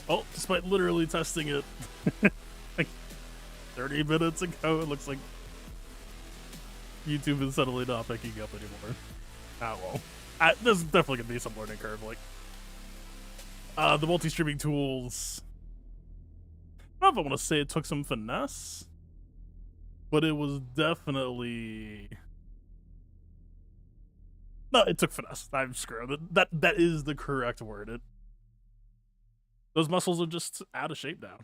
Oh, despite literally testing it like 30 minutes ago, it looks like YouTube is suddenly not picking up anymore. Ah, well. There's definitely gonna be some learning curve. Like, the multi-streaming tools, I don't know if I want to say it took some finesse, but it was definitely... No, it took finesse. I'm screwed. That is the correct word. Those muscles are just out of shape now.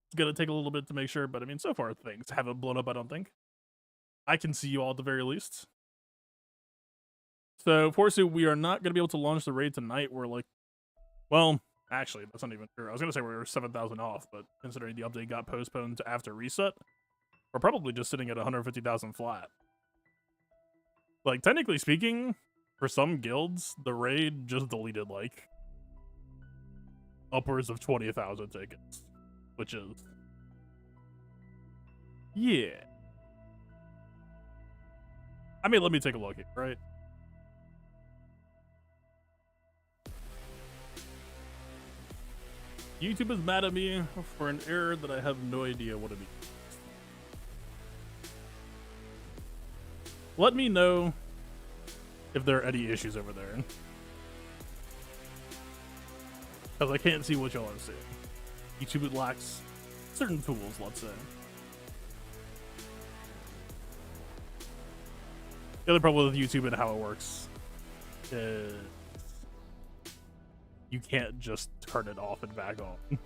It's gonna take a little bit to make sure, but I mean, so far things haven't blown up, I don't think. I can see you all at the very least. So, Forsu, we are not gonna be able to launch the raid tonight. We're like, well, actually, that's not even true. I was gonna say we were 7,000 off, but considering the update got postponed to after reset, we're probably just sitting at 150,000 flat. Like, technically speaking, for some guilds, the raid just deleted like upwards of 20,000 tickets, which is, yeah. I mean, let me take a look here, right? YouTube is mad at me for an error that I have no idea what it means. Let me know if there are any issues over there, because I can't see what y'all are seeing. YouTube lacks certain tools, let's say. The other problem with YouTube and how it works is you can't just turn it off and back on.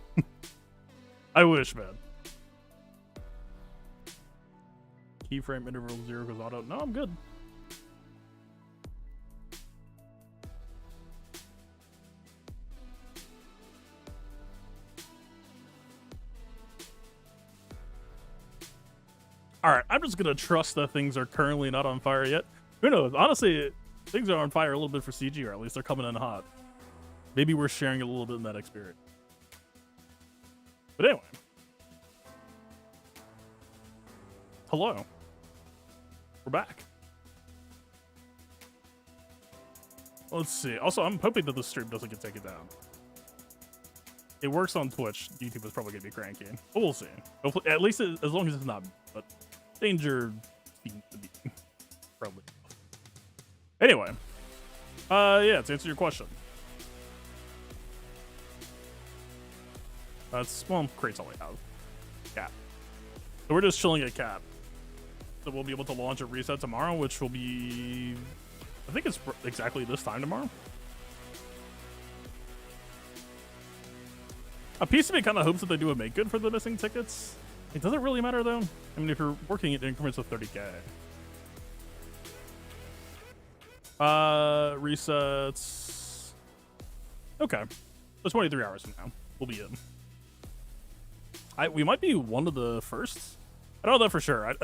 I wish, man. Keyframe interval 0 goes auto. No, I'm good. Alright, I'm just gonna trust that things are currently not on fire yet. Who knows? Honestly, things are on fire a little bit for CG, or at least they're coming in hot. Maybe we're sharing a little bit in that experience. But anyway. Hello. We're back. Let's see. Also, I'm hoping that the stream doesn't get taken down. It works on Twitch. YouTube is probably going to be cranky. But we'll see. Hopefully, at least as long as it's not. But danger seems to be probably. Anyway. Yeah, to answer your question. That's, well, crates all I have. Cap. So we're just chilling at cap. So we'll be able to launch a reset tomorrow, which will be, I think it's exactly this time tomorrow. A piece of me kind of hopes that they do a make good for the missing tickets. It doesn't really matter though. I mean, if you're working in increments of 30k. Resets. Okay. So 23 hours from now, we'll be in. We might be one of the first. I don't know that for sure.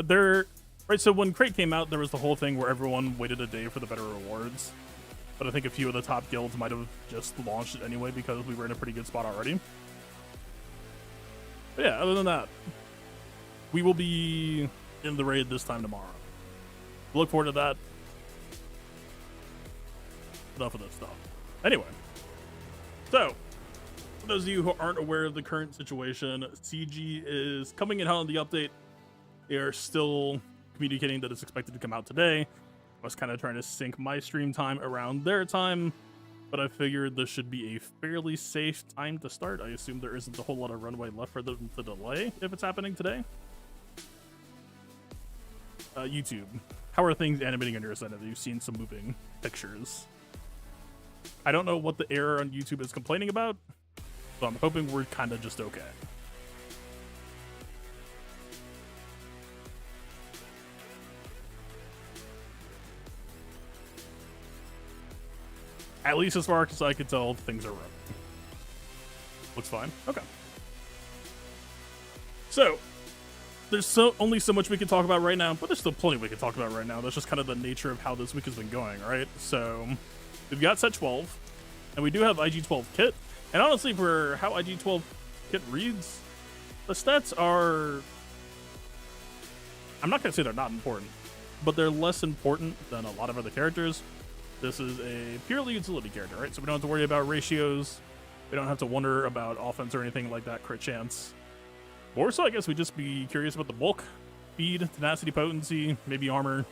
Right, so when Crate came out, there was the whole thing where everyone waited a day for the better rewards. But I think a few of the top guilds might have just launched it anyway because we were in a pretty good spot already. But yeah, other than that, we will be in the raid this time tomorrow. Look forward to that. Enough of this stuff. Anyway, so for those of you who aren't aware of the current situation, CG is coming in hot on the update. They are still communicating that it's expected to come out today. I was kind of trying to sync my stream time around their time, but I figured this should be a fairly safe time to start. I assume there isn't a whole lot of runway left for them to delay if it's happening today. YouTube, how are things animating on your side? Have you seen some moving pictures? I don't know what the error on YouTube is complaining about, so I'm hoping we're kind of just okay. At least as far as I can tell, things are running. Looks fine. Okay. So, there's only so much we can talk about right now, but there's still plenty we can talk about right now. That's just kind of the nature of how this week has been going, right? So, we've got set 12, and we do have IG12 kit. And honestly, for how IG12 kit reads, the stats are... I'm not going to say they're not important, but they're less important than a lot of other characters. This is a purely utility character, right? So we don't have to worry about ratios. We don't have to wonder about offense or anything like that, crit chance. More so, I guess we just be curious about the bulk, speed, tenacity, potency, maybe armor.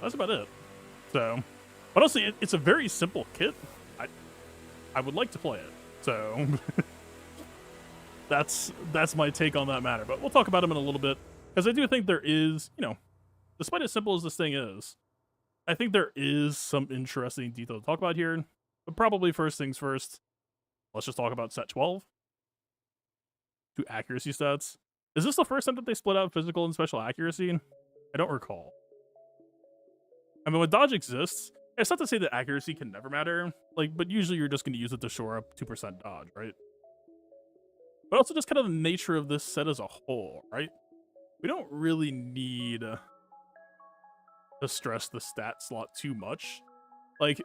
That's about it. So, but honestly, it's a very simple kit. I would like to play it. So, that's my take on that matter. But we'll talk about him in a little bit, because I do think there is, you know, despite as simple as this thing is, I think there is some interesting detail to talk about here. But probably first things first, let's just talk about set 12. 2 accuracy stats. Is this the first time that they split out physical and special accuracy? I don't recall. I mean, when dodge exists, it's not to say that accuracy can never matter, like, but usually you're just going to use it to shore up 2% dodge, right? But also just kind of the nature of this set as a whole, right? We don't really need to stress the stat slot too much. Like,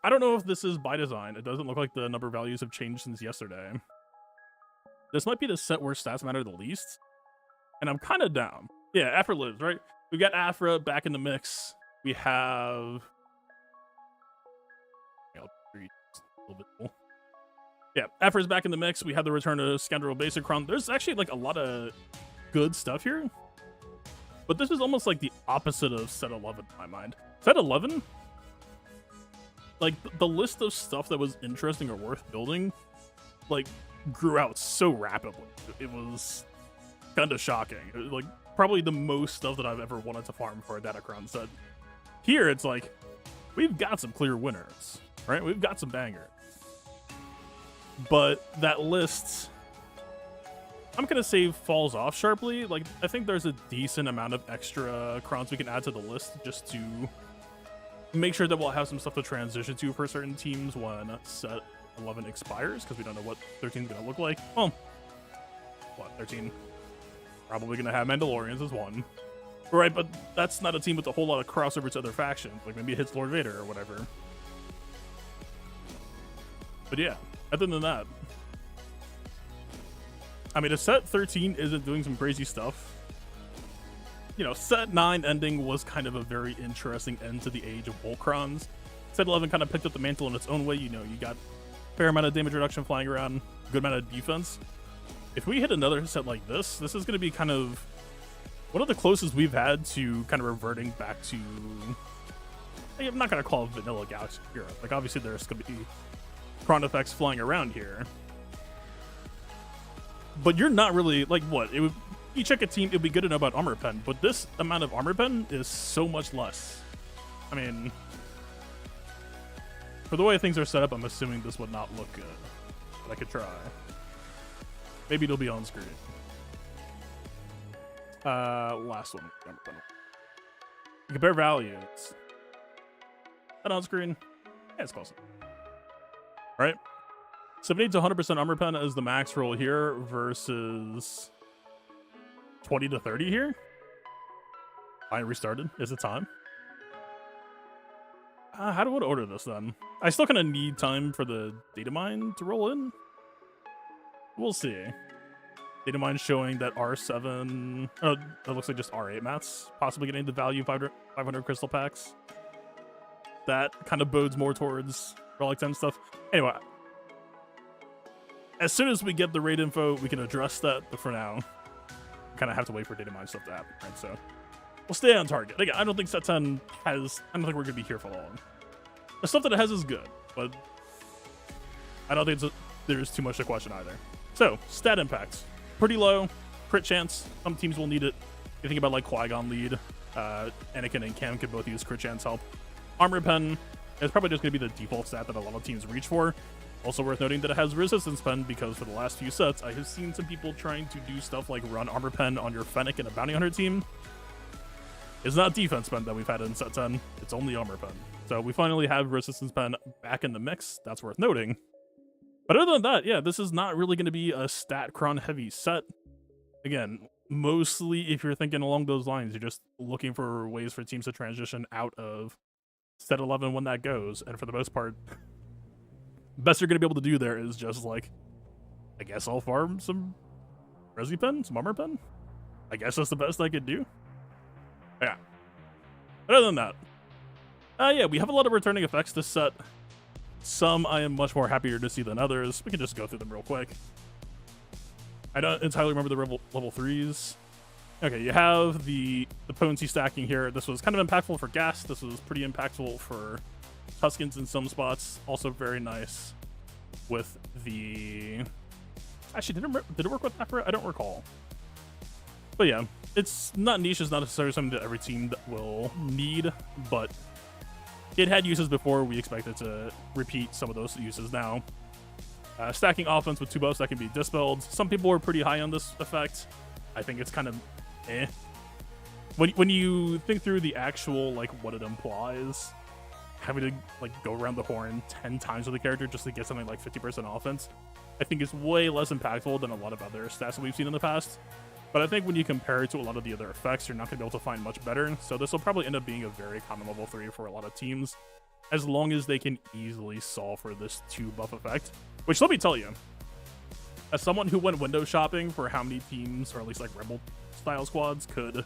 I don't know if this is by design. It doesn't look like the number values have changed since yesterday. This might be the set where stats matter the least, and I'm kind of down. Yeah, Afra lives, right? We've got Afra back in the mix. We have... Yeah, Afra's back in the mix. We have the return of Scoundrel Basicron. There's actually like a lot of good stuff here, but this is almost like the opposite of set 11 in my mind. Set 11, like the list of stuff that was interesting or worth building, like grew out so rapidly. It was kind of shocking. It was, like, probably the most stuff that I've ever wanted to farm for a Datacron set. Here, it's like, we've got some clear winners, right? We've got some bangers. But that list, I'm going to say, falls off sharply. Like, I think there's a decent amount of extra crowns we can add to the list just to make sure that we'll have some stuff to transition to for certain teams when set 11 expires, because we don't know what 13 is going to look like. Well, what, 13? Probably going to have Mandalorians as one. Right, but that's not a team with a whole lot of crossover to other factions. Like, maybe it hits Lord Vader or whatever. But yeah, other than that, I mean, if set 13 isn't doing some crazy stuff, you know, set 9 ending was kind of a very interesting end to the age of Volcrons. Set 11 kind of picked up the mantle in its own way. You know, you got a fair amount of damage reduction flying around, good amount of defense. If we hit another set like this, this is going to be kind of one of the closest we've had to kind of reverting back to, I'm not going to call it vanilla Galaxy Hero. Like, obviously there's going to be Cron effects flying around here. But you're not really, like, what? It would, you check a team, it would be good to know about Armor Pen, but this amount of Armor Pen is so much less. I mean, for the way things are set up, I'm assuming this would not look good. But I could try. Maybe it'll be on screen. Last one. Compare values. That on screen? Yeah, it's close. Right? 70 to 100% armor pen is the max roll here versus 20 to 30 here. I restarted. Is it time? How do I order this then? I still kind of need time for the data mine to roll in. We'll see. Data mine showing that R7, it looks like just R8 mats, possibly getting the value 500 crystal packs. That kind of bodes more towards Relic 10 stuff. Anyway, as soon as we get the raid info, we can address that, but for now, kind of have to wait for data mine stuff to happen, right? So we'll stay on target. Again, I don't think set 10 has, I don't think we're going to be here for long. The stuff that it has is good, but I don't think there's too much to question either. So, stat impacts. Pretty low. Crit chance. Some teams will need it. You think about like Qui-Gon lead. Anakin and Cam could both use crit chance help. Armor pen is probably just going to be the default stat that a lot of teams reach for. Also worth noting that it has resistance pen, because for the last few sets, I have seen some people trying to do stuff like run armor pen on your Fennec and a bounty hunter team. It's not defense pen that we've had in set 10. It's only armor pen. So we finally have resistance pen back in the mix. That's worth noting. But other than that, yeah, this is not really going to be a stat cron heavy set. Again, mostly if you're thinking along those lines, you're just looking for ways for teams to transition out of set 11 when that goes. And for the most part, best you're going to be able to do there is just like, I guess I'll farm some Resi pen, some armor pen. I guess that's the best I could do. Yeah. But other than that, yeah, we have a lot of returning effects this set. Some I am much more happier to see than others. We can just go through them real quick. I don't entirely remember the level 3s. Okay, you have the potency stacking here. This was kind of impactful for Gas. This was pretty impactful for Tuskens in some spots. Also very nice with the... Actually, did it work with Afra? I don't recall. But yeah, it's not niche. It's not necessarily something that every team will need, but it had uses before. We expect it to repeat some of those uses now. Stacking offense with 2 buffs that can be dispelled. Some people are pretty high on this effect. I think it's kind of eh. When you think through the actual, like, what it implies, having to, like, go around the horn 10 times with the character just to get something like 50% offense, I think is way less impactful than a lot of other stats that we've seen in the past. But I think when you compare it to a lot of the other effects, you're not going to be able to find much better. So this will probably end up being a very common level 3 for a lot of teams, as long as they can easily solve for this 2 buff effect. Which, let me tell you, as someone who went window shopping for how many teams, or at least like Rebel style squads, could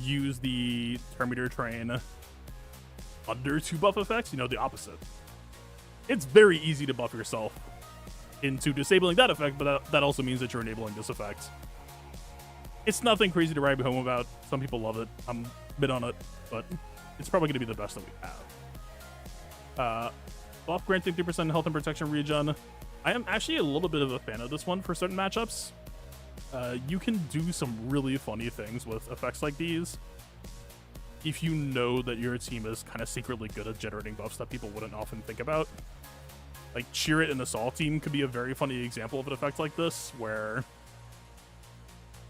use the Terminator train under 2 buff effects, you know, the opposite. It's very easy to buff yourself into disabling that effect, but that also means that you're enabling this effect. It's nothing crazy to write home about. Some people love it. I'm bit on it, but it's probably going to be the best that we have. Buff granting 3% health and protection regen. I am actually a little bit of a fan of this one for certain matchups. You can do some really funny things with effects like these if you know that your team is kind of secretly good at generating buffs that people wouldn't often think about. Like, Cheer It and Assault Team could be a very funny example of an effect like this, where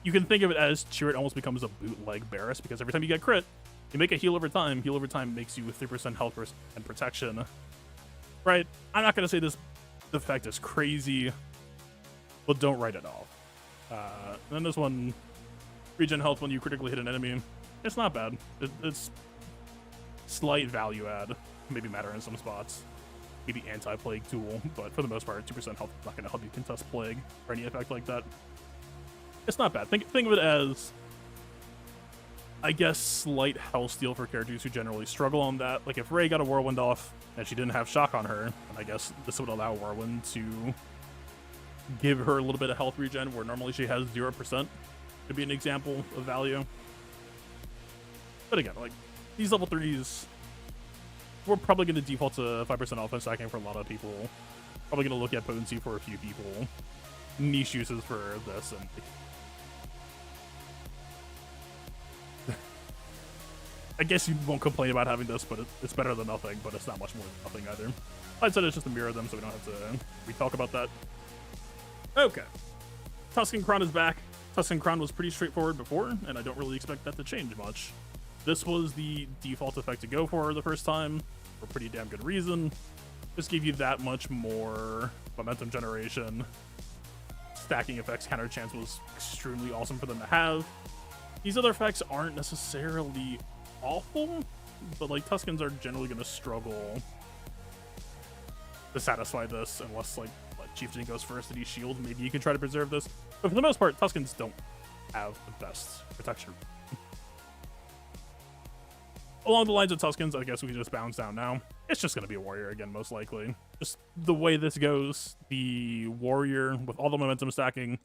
you can think of it as Cheer It almost becomes a bootleg Barris, because every time you get crit, you make a heal over time. Heal over time makes you 3% health and protection. Right? I'm not going to say this effect is crazy, but don't write it off. Then this one, regen health when you critically hit an enemy. It's not bad. It's slight value add. Maybe matter in some spots. Maybe anti-plague tool, but for the most part, 2% health is not going to help you contest plague or any effect like that. It's not bad. Think of it as, I guess, slight health steal for characters who generally struggle on that. Like, if Rey got a Whirlwind off and she didn't have shock on her, and I guess this would allow Whirlwind to give her a little bit of health regen where normally she has 0%. Could be an example of value. But again, like, these level 3s, we're probably going to default to 5% offense stacking for a lot of people. Probably going to look at potency for a few people. Niche uses for this, and I guess you won't complain about having this, but it's better than nothing, but it's not much more than nothing either. I'd say it's just to mirror them, so we don't have to re-talk about that. Okay. Tusken Kron is back. Tusken Kron was pretty straightforward before, and I don't really expect that to change much. This was the default effect to go for the first time, for a pretty damn good reason. Just gave you that much more momentum generation. Stacking effects counter chance was extremely awesome for them to have. These other effects aren't necessarily awful, but like Tuskens are generally going to struggle to satisfy this unless like Chieftain goes first and he shields. Maybe you can try to preserve this, but for the most part, Tuskens don't have the best protection. Along the lines of Tuskens, I guess we can just bounce down now. It's just going to be a warrior again, most likely. Just the way this goes, the warrior with all the momentum stacking,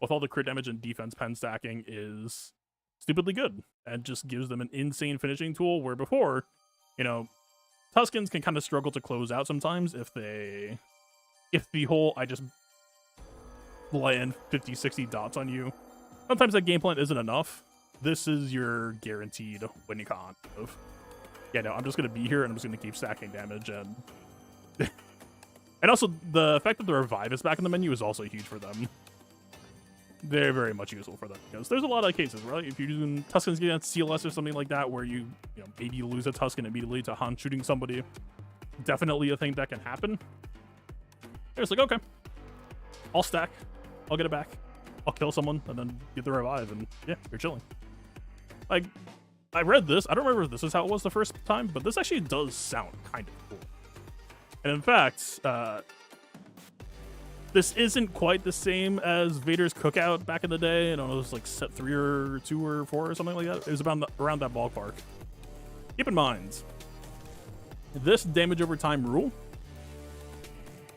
with all the crit damage and defense pen stacking, is stupidly good and just gives them an insane finishing tool, where before, you know, Tuskens can kind of struggle to close out sometimes if the whole I just land 50, 60 dots on you. Sometimes that game plan isn't enough. This is your guaranteed winning con of, yeah, no, I'm just going to be here and I'm just going to keep stacking damage. And and also the fact that the revive is back in the menu is also huge for them. They're very much useful for them, because there's a lot of cases, right? If you're doing Tuskens against CLS or something like that, where you know, maybe you lose a Tusken immediately to Han shooting somebody, definitely a thing that can happen. It's like, okay, I'll stack, I'll get it back, I'll kill someone, and then get the revive, and yeah, you're chilling. Like, I read this, I don't remember if this is how it was the first time, but this actually does sound kind of cool. And in fact, this isn't quite the same as Vader's Cookout back in the day. I don't know, it was like set 3 or 2 or 4 or something like that. It was about around that ballpark. Keep in mind, this damage over time rule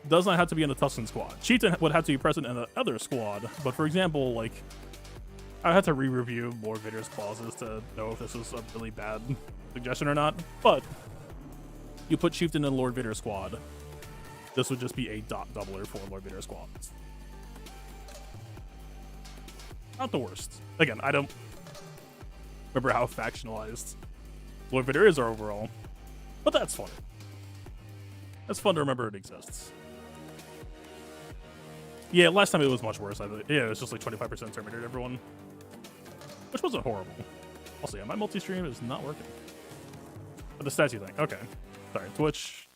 does not have to be in the Tuscan squad. Chieftain would have to be present in the other squad, but for example, like, I had to re-review Lord Vader's clauses to know if this was a really bad suggestion or not, but you put Chieftain in Lord Vader's squad, this would just be a dot doubler for Lord Vader's squads. Not the worst. Again, I don't remember how factionalized Lord Vader is overall, but that's fun. That's fun to remember it exists. Yeah, last time it was much worse. Yeah, it was just like 25% terminated everyone, which wasn't horrible. Also, yeah, my multi-stream is not working. But the stats you think? Okay. Sorry, Twitch.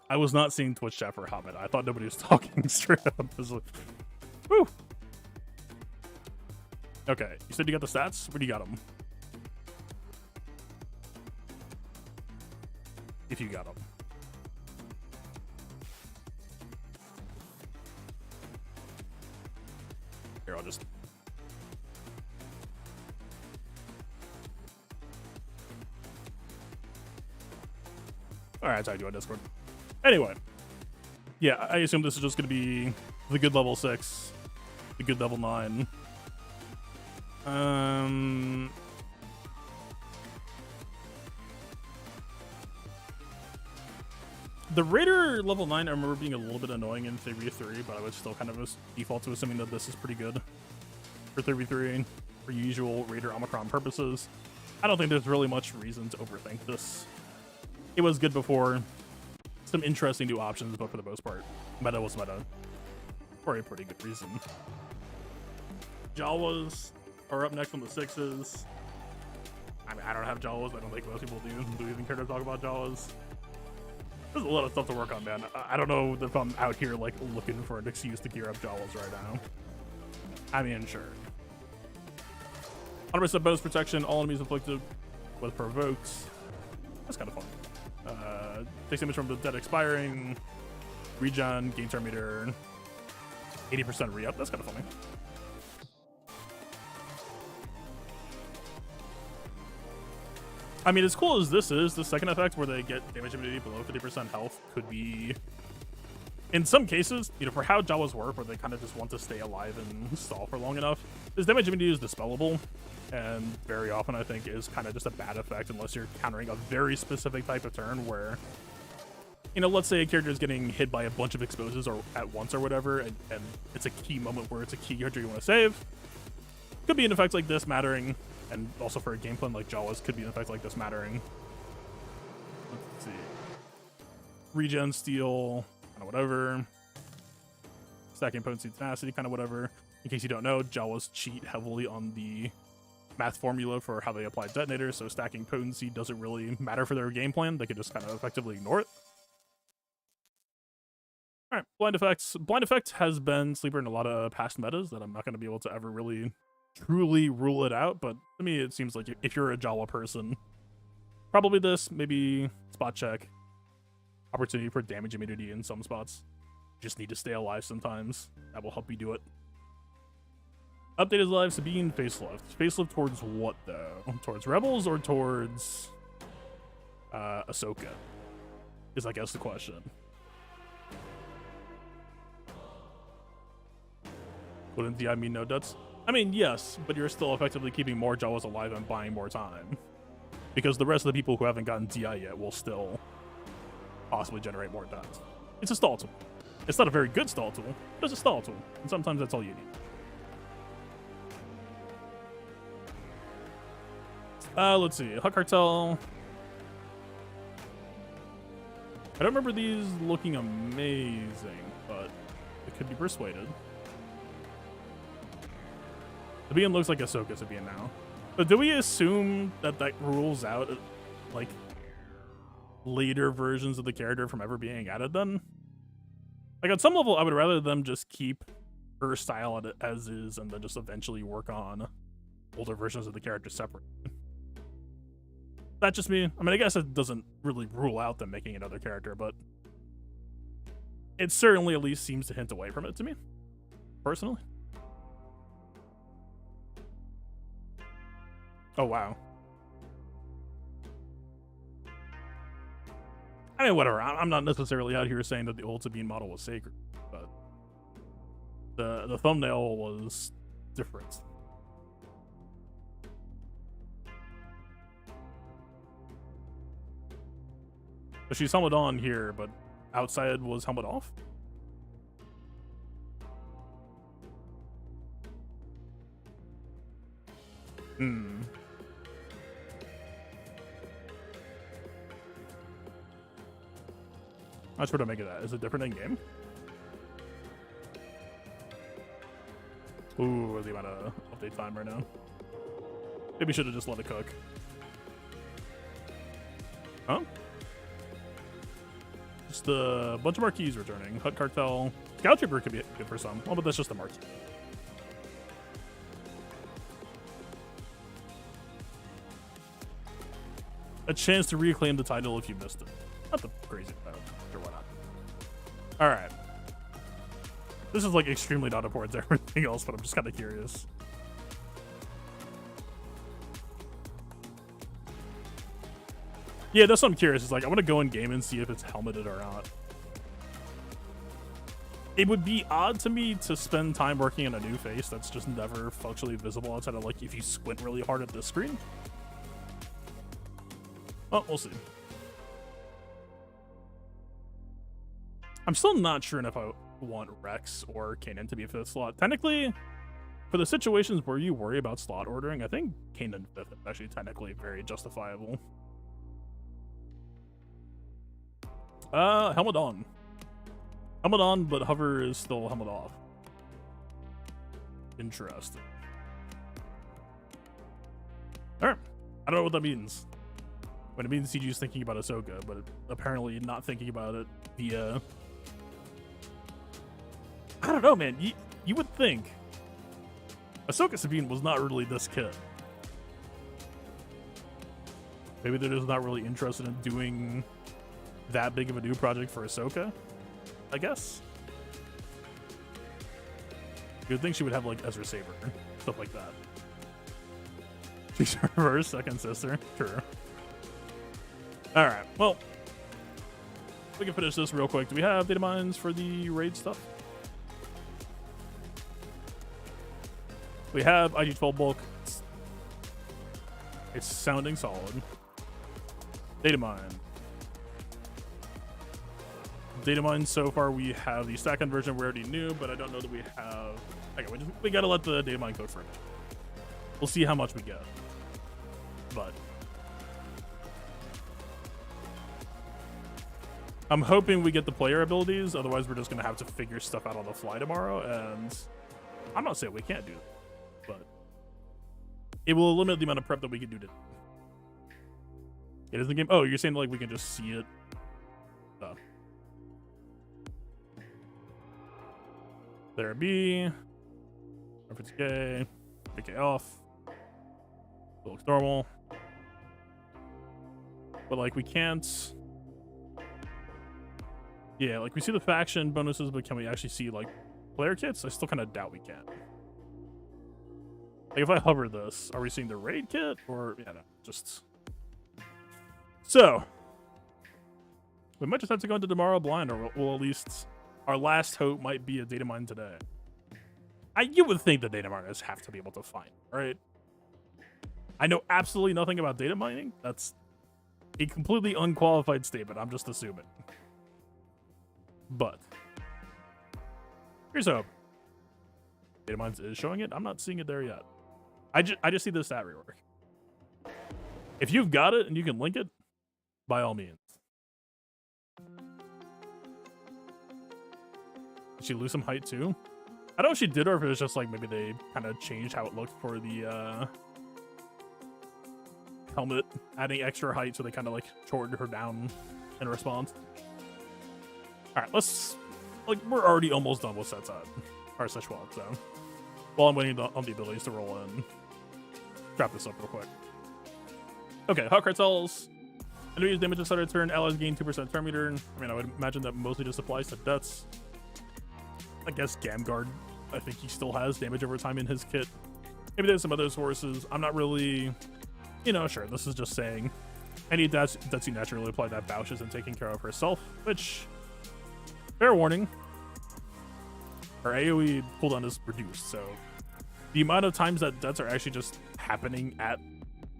I was not seeing Twitch chat for a hot minute. I thought nobody was talking straight up. It was like, woo! Okay, you said you got the stats? Where do you got them? If you got them. Here, I'll just... Alright, I tagged you on Discord. Anyway. Yeah, I assume this is just going to be the good level 6, the good level 9. The Raider level 9, I remember being a little bit annoying in 3v3, but I would still kind of default to assuming that this is pretty good for 3v3 for usual Raider Omicron purposes. I don't think there's really much reason to overthink this. It was good before. Some interesting new options, but for the most part, meta was meta for a pretty good reason. Jawas are up next from the 6s. I mean, I don't have Jawas. I don't think most people do. Do you even care to talk about Jawas? There's a lot of stuff to work on, man. I don't know if I'm out here, like, looking for an excuse to gear up Jawas right now. I mean, sure. 100% bonus protection. All enemies inflicted with provoked. That's kind of fun. Takes damage from the dead expiring. Regen, gain turn meter. 80% re-up. That's kind of funny. I mean, as cool as this is, the second effect where they get damage immunity below 50% health could be, in some cases, you know, for how Jawas work, where they kind of just want to stay alive and stall for long enough, this damage immunity is dispellable, and very often I think is kind of just a bad effect unless you're countering a very specific type of turn where, you know, let's say a character is getting hit by a bunch of exposes or at once or whatever, and it's a key moment where it's a key character you want to save. Could be an effect like this mattering. And also for a game plan like Jawas, could be an effect like this mattering. Let's see. Regen, steal, kind of whatever. Stacking potency, tenacity, kind of whatever. In case you don't know, Jawas cheat heavily on the math formula for how they apply detonators, so stacking potency doesn't really matter for their game plan. They could just kind of effectively ignore it. Alright, blind effects. Blind effect has been sleeper in a lot of past metas that I'm not going to be able to ever really truly rule it out, but to me it seems like if you're a Jawa person, probably this, maybe spot check, opportunity for damage immunity in some spots. Just need to stay alive sometimes. That will help you do it. Updated live, Sabine, facelift. Facelift towards what though? Towards Rebels or towards Ahsoka? Is I guess the question. Wouldn't DI mean no deaths? I mean, yes, but you're still effectively keeping more Jawas alive and buying more time. Because the rest of the people who haven't gotten DI yet will still possibly generate more deaths. It's a stall tool. It's not a very good stall tool, but it's a stall tool. And sometimes that's all you need. Let's see. Huck Cartel. I don't remember these looking amazing, but it could be persuaded. Sabine looks like Ahsoka Sabine now. But do we assume that that rules out, like, later versions of the character from ever being added then? Like, at some level, I would rather them just keep her style as is and then just eventually work on older versions of the character separate. That's just me. I mean, I guess it doesn't really rule out them making another character, but it certainly at least seems to hint away from it to me, personally. Oh, wow. I mean, whatever. I'm not necessarily out here saying that the old Sabine model was sacred, but the thumbnail was different. But she's helmet on here, but outside was helmet off. Not sure to make of that. Is it different in game? Ooh, the amount of update time right now. Maybe should have just let it cook. Huh? Just a bunch of marquees returning. Hut Cartel. Scout Trooper could be good for some. Oh, but that's just a marquee. A chance to reclaim the title if you missed it. Not the crazy about. Sure, why not? All right. This is like extremely not important to everything else, but I'm just kind of curious. Yeah, that's what I'm curious. It's like I want to go in game and see if it's helmeted or not. It would be odd to me to spend time working on a new face that's just never functionally visible outside of like if you squint really hard at this screen. Oh, we'll see. I'm still not sure if I want Rex or Kanan to be 5th slot. Technically, for the situations where you worry about slot ordering, I think Kanan 5th is actually technically very justifiable. Helmet on. Helmet on, but hover is still helmet off. Interesting. Alright. I don't know what that means. When it means CG's thinking about Ahsoka, but apparently not thinking about it via... I don't know, man. You would think Ahsoka Sabine was not really this kid. Maybe they're just not really interested in doing that big of a new project for Ahsoka, I guess. You'd think she would have like Ezra Saber, stuff like that. She's her second sister. Sure. Alright, well, we can finish this real quick. Do we have data mines for the raid stuff? We have IG12 bulk. It's sounding solid. Data mine. Data mine so far, we have the stack conversion we already knew, but I don't know that we have... Okay, we gotta let the data mine cook for it. We'll see how much we get. But... I'm hoping we get the player abilities, otherwise we're just going to have to figure stuff out on the fly tomorrow, and I'm not saying we can't do it, but it will limit the amount of prep that we can do today. It is the game. Oh, you're saying like we can just see it? There B. If it's gay, PK off. It looks normal. But like we can't... Yeah, like we see the faction bonuses, but can we actually see like player kits? I still kind of doubt we can. Like if I hover this, are we seeing the raid kit or yeah, no, just so we might just have to go into tomorrow blind, or we'll at least our last hope might be a data mine today. You would think the data miners have to be able to find, right? I know absolutely nothing about data mining. That's a completely unqualified statement. I'm just assuming. But here's hope. Data mines is showing it. I'm not seeing it there yet. I just see the stat rework. If you've got it and you can link it, by all means. Did she lose some height too? I don't know if she did or if it was just like maybe they kind of changed how it looked for the helmet, adding extra height, so they kind of like shortened her down in response. All right, let's, like, we're already almost done with sets up, or set 12, so while I'm waiting on the abilities to roll in, wrap this up real quick. Okay, Hot Cartels. Enemies damage at start of turn, allies gain 2% turn meter. I mean, I would imagine that mostly just applies to deaths. I guess Gamguard, I think he still has damage over time in his kit. Maybe there's some other sources. I'm not really, you know, sure. This is just saying Any Datsu naturally apply that Bausch isn't taking care of herself, which, fair warning, her AoE cooldown is reduced, so the amount of times that deaths are actually just happening at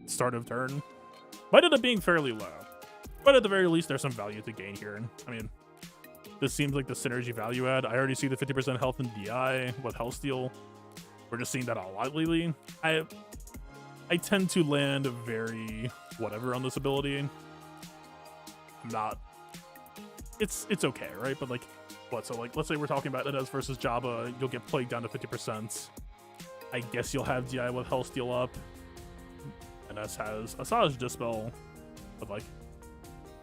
start of turn might end up being fairly low. But at the very least, there's some value to gain here. I mean, this seems like the synergy value add. I already see the 50% health in DI with Health Steal. We're just seeing that a lot lately. I tend to land very whatever on this ability. I'm not... It's okay, right? But like, what? So like, let's say we're talking about Inez versus Jabba. You'll get Plague down to 50%. I guess you'll have DI with Health Steal up. Inez has Asajj Dispel. But like,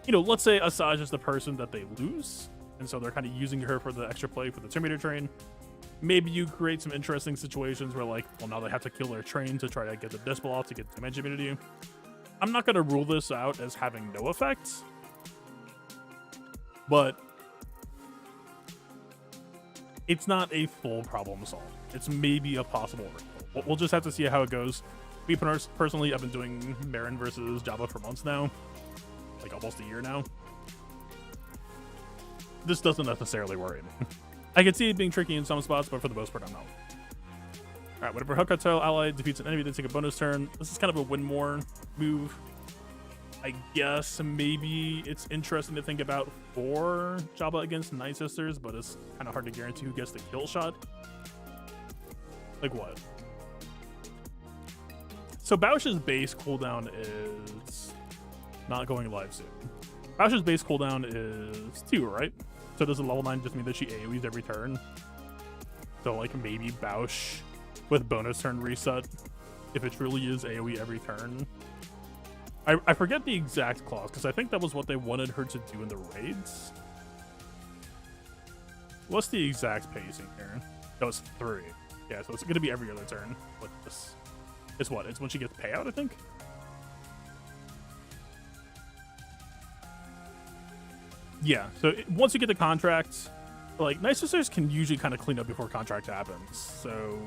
you know, let's say Asajj is the person that they lose. And so they're kind of using her for the extra play for the Terminator train. Maybe you create some interesting situations where, like, well, now they have to kill their train to try to get the Dispel off to get damage immunity. I'm not going to rule this out as having no effect. But it's not a full problem solve. It's maybe a possible wrinkle. We'll just have to see how it goes. Me personally, I've been doing Marin versus Jabba for months now. Like, almost a year now. This doesn't necessarily worry me. I can see it being tricky in some spots, but for the most part, I'm not. Alright, whenever Hut Cartel ally defeats an enemy, they take a bonus turn. This is kind of a win more move. I guess maybe it's interesting to think about for Jabba against Night Sisters, but it's kind of hard to guarantee who gets the kill shot. Like what? So Bausch's base cooldown is not going live soon. Bausch's base cooldown is 2, right? So does a level 9 just mean that she AoEs every turn? So like maybe Bausch with bonus turn reset, if it truly is AoE every turn. I forget the exact clause, because I think that was what they wanted her to do in the raids. What's the exact pacing here? No, it's 3. Yeah, so it's going to be every other turn. What this? It's what? It's when she gets payout, I think? Yeah, so once you get the contract, like, Night Sisters can usually kind of clean up before contract happens, so...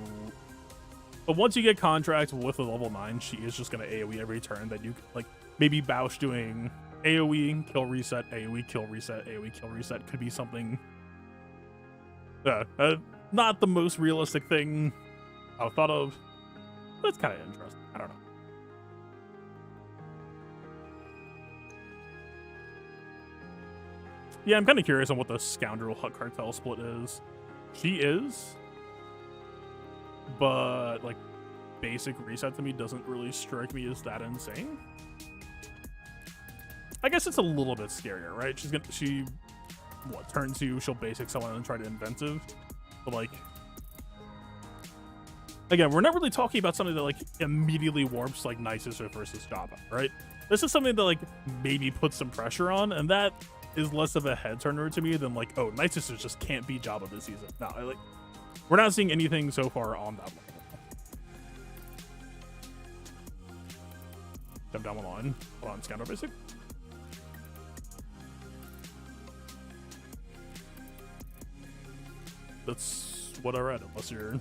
But once you get contract with a level 9, she is just going to AoE every turn. That you, like, maybe Bausch doing AoE, kill reset, AoE, kill reset, AoE, kill reset could be something... not the most realistic thing I've thought of, but it's kind of interesting. I don't know. Yeah, I'm kind of curious on what the Scoundrel Hut Cartel split is. She is, but like basic reset to me doesn't really strike me as that insane. I guess it's a little bit scarier, right? Turn 2, she'll basic someone and try to inventive, but like, again, we're not really talking about something that like immediately warps like Night Sister versus Jabba, right? This is something that like maybe puts some pressure on, and that is less of a head turner to me than like, oh, Night Sisters just can't beat Jabba this season. No, we're not seeing anything so far on that level. Jump down one line. Hold on, Scoundrel basic. That's what I read, unless you're...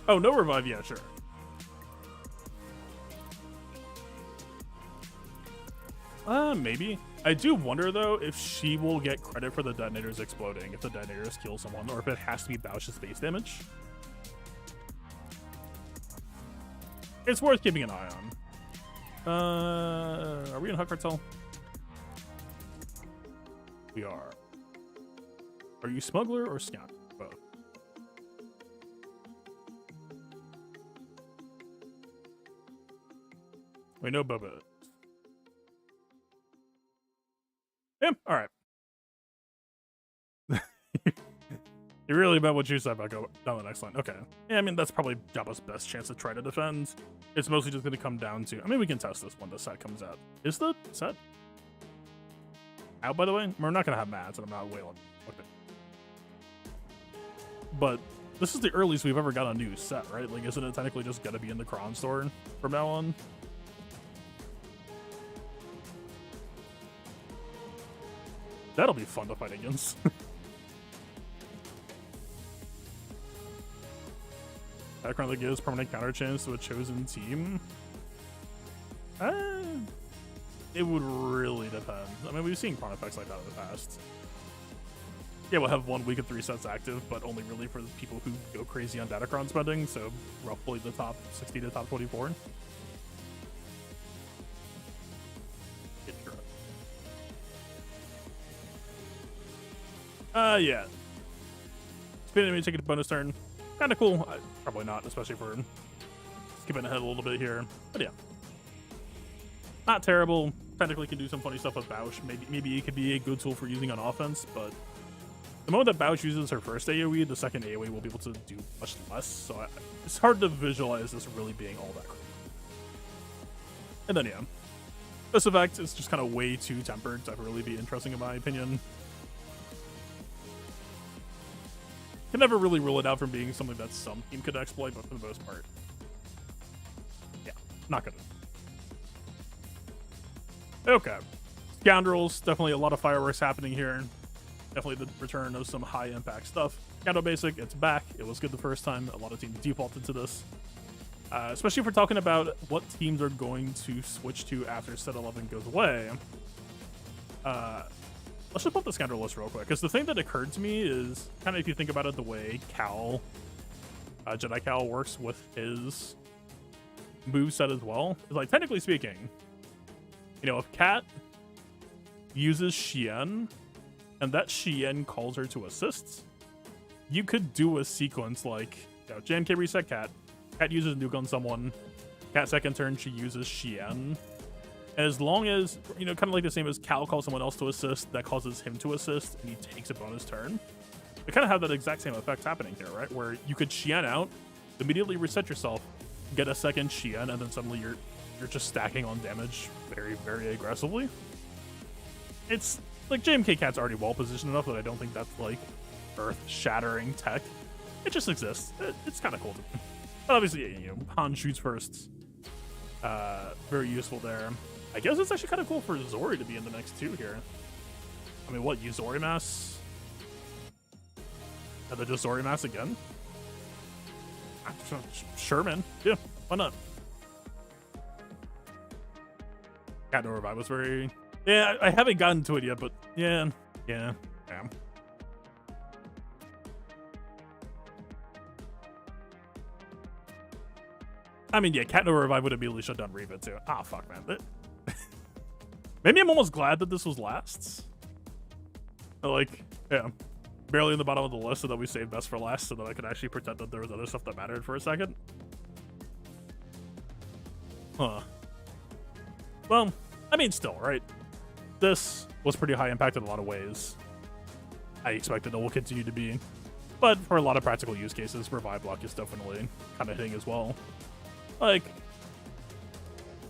Oh, no revive? Yeah, sure. Maybe. I do wonder, though, if she will get credit for the detonators exploding, if the detonators kill someone, or if it has to be Bausch's base damage. It's worth keeping an eye on. Are we in Hut Cartel? We are. Are you Smuggler or Scout? Both. We know Boba. Yeah, all right. You really meant what you said about go down the next line. Okay. Yeah, I mean, that's probably Jabba's best chance to try to defend. It's mostly just going to come down to... I mean, we can test this when the set comes out. Is the set out, by the way? We're not going to have mats, and I'm not wailing. Okay. But this is the earliest we've ever got a new set, right? Like, isn't it technically just going to be in the Kron store from now on? That'll be fun to fight against. Background that gives permanent counter chance to a chosen team. It would really depend. I mean, we've seen pawn effects like that in the past. Yeah, we'll have 1 week of 3 sets active, but only really for the people who go crazy on Datacron spending, so roughly the top 60 to top 24. Yeah. Spin enemy take a bonus turn. Kind of cool. Probably not, especially for skipping ahead a little bit here. But yeah. Not terrible. Technically can do some funny stuff with Bausch. Maybe it could be a good tool for using on offense, but the moment that Bausch uses her first AoE, the second AoE will be able to do much less, so it's hard to visualize this really being all that crazy. And then, yeah. This effect is just kind of way too tempered to really be interesting in my opinion. Can never really rule it out from being something that some team could exploit, but for the most part, yeah, not good. Okay. Scoundrels, definitely a lot of fireworks happening here. Definitely the return of some high impact stuff. Counter basic, it's back. It was good the first time. A lot of teams defaulted to this. Especially if we're talking about what teams are going to switch to after set 11 goes away. Let's just put the Scoundrel list real quick, because the thing that occurred to me is kind of if you think about it the way Cal, Jedi Cal works with his moveset as well. Is like, technically speaking, you know, if Kat uses Xian, and that Xian calls her to assist, you could do a sequence like, you know, JMK reset Kat uses nuke on someone, Kat second turn, she uses Xian. As long as, you know, kind of like the same as Cal calls someone else to assist, that causes him to assist, and he takes a bonus turn. We kind of have that exact same effect happening here, right? Where you could Xian out, immediately reset yourself, get a second Xian, and then suddenly you're just stacking on damage very, very aggressively. It's like JMK Cat's already well positioned enough that I don't think that's like earth-shattering tech. It just exists. It's kind of cool to me. But obviously, you know, Han shoots first. Very useful there. I guess it's actually kind of cool for Zori to be in the next 2 here. I mean, what, use Zori Mass? And then just Zori Mass again? Sure, man. Yeah, why not? Cat No Revive was very... Yeah, I haven't gotten to it yet, but yeah. I mean, yeah, Cat No Revive would immediately shut down Reva too. Ah, fuck, man. Maybe I'm almost glad that this was last. Like, yeah, barely in the bottom of the list so that we saved best for last so that I could actually pretend that there was other stuff that mattered for a second. Huh. Well, I mean, still, right? This was pretty high impact in a lot of ways. I expect that it will continue to be. But for a lot of practical use cases, Revive Block is definitely kind of hitting as well. Like,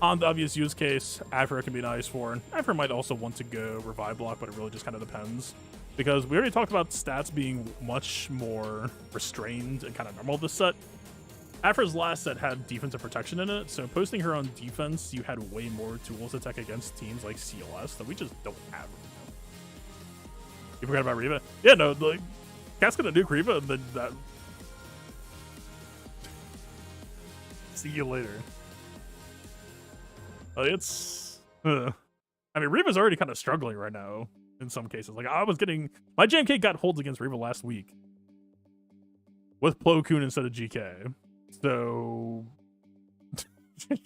on the obvious use case, Afra can be nice for. Afra might also want to go Revive Block, but it really just kind of depends. Because we already talked about stats being much more restrained and kind of normal this set. Afra's last set had defensive protection in it, so posting her on defense, you had way more tools to attack against teams like CLS that we just don't have. You forgot about Reva? Yeah, no, like, Cat's gonna nuke Reva, and then that... See you later. It's... I mean, Reva's already kind of struggling right now, in some cases. Like, I was getting... My JMK got holds against Reva last week. With Plo Koon instead of GK. So... like,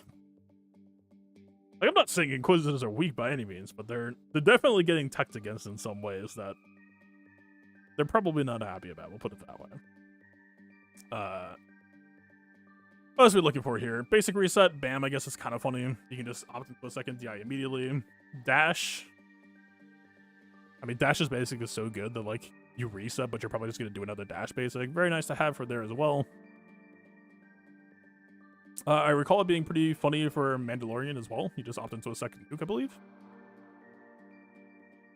I'm not saying Inquisitors are weak by any means, but they're definitely getting teched against in some ways that they're probably not happy about. We'll put it that way. What else are we looking for here? Basic reset. Bam, I guess it's kind of funny. You can just opt into a second DI immediately. Dash. I mean, dash is basically so good that, like, you reset, but you're probably just going to do another dash basic. Very nice to have for there as well. I recall it being pretty funny for Mandalorian as well. You just opt into a second nuke, I believe.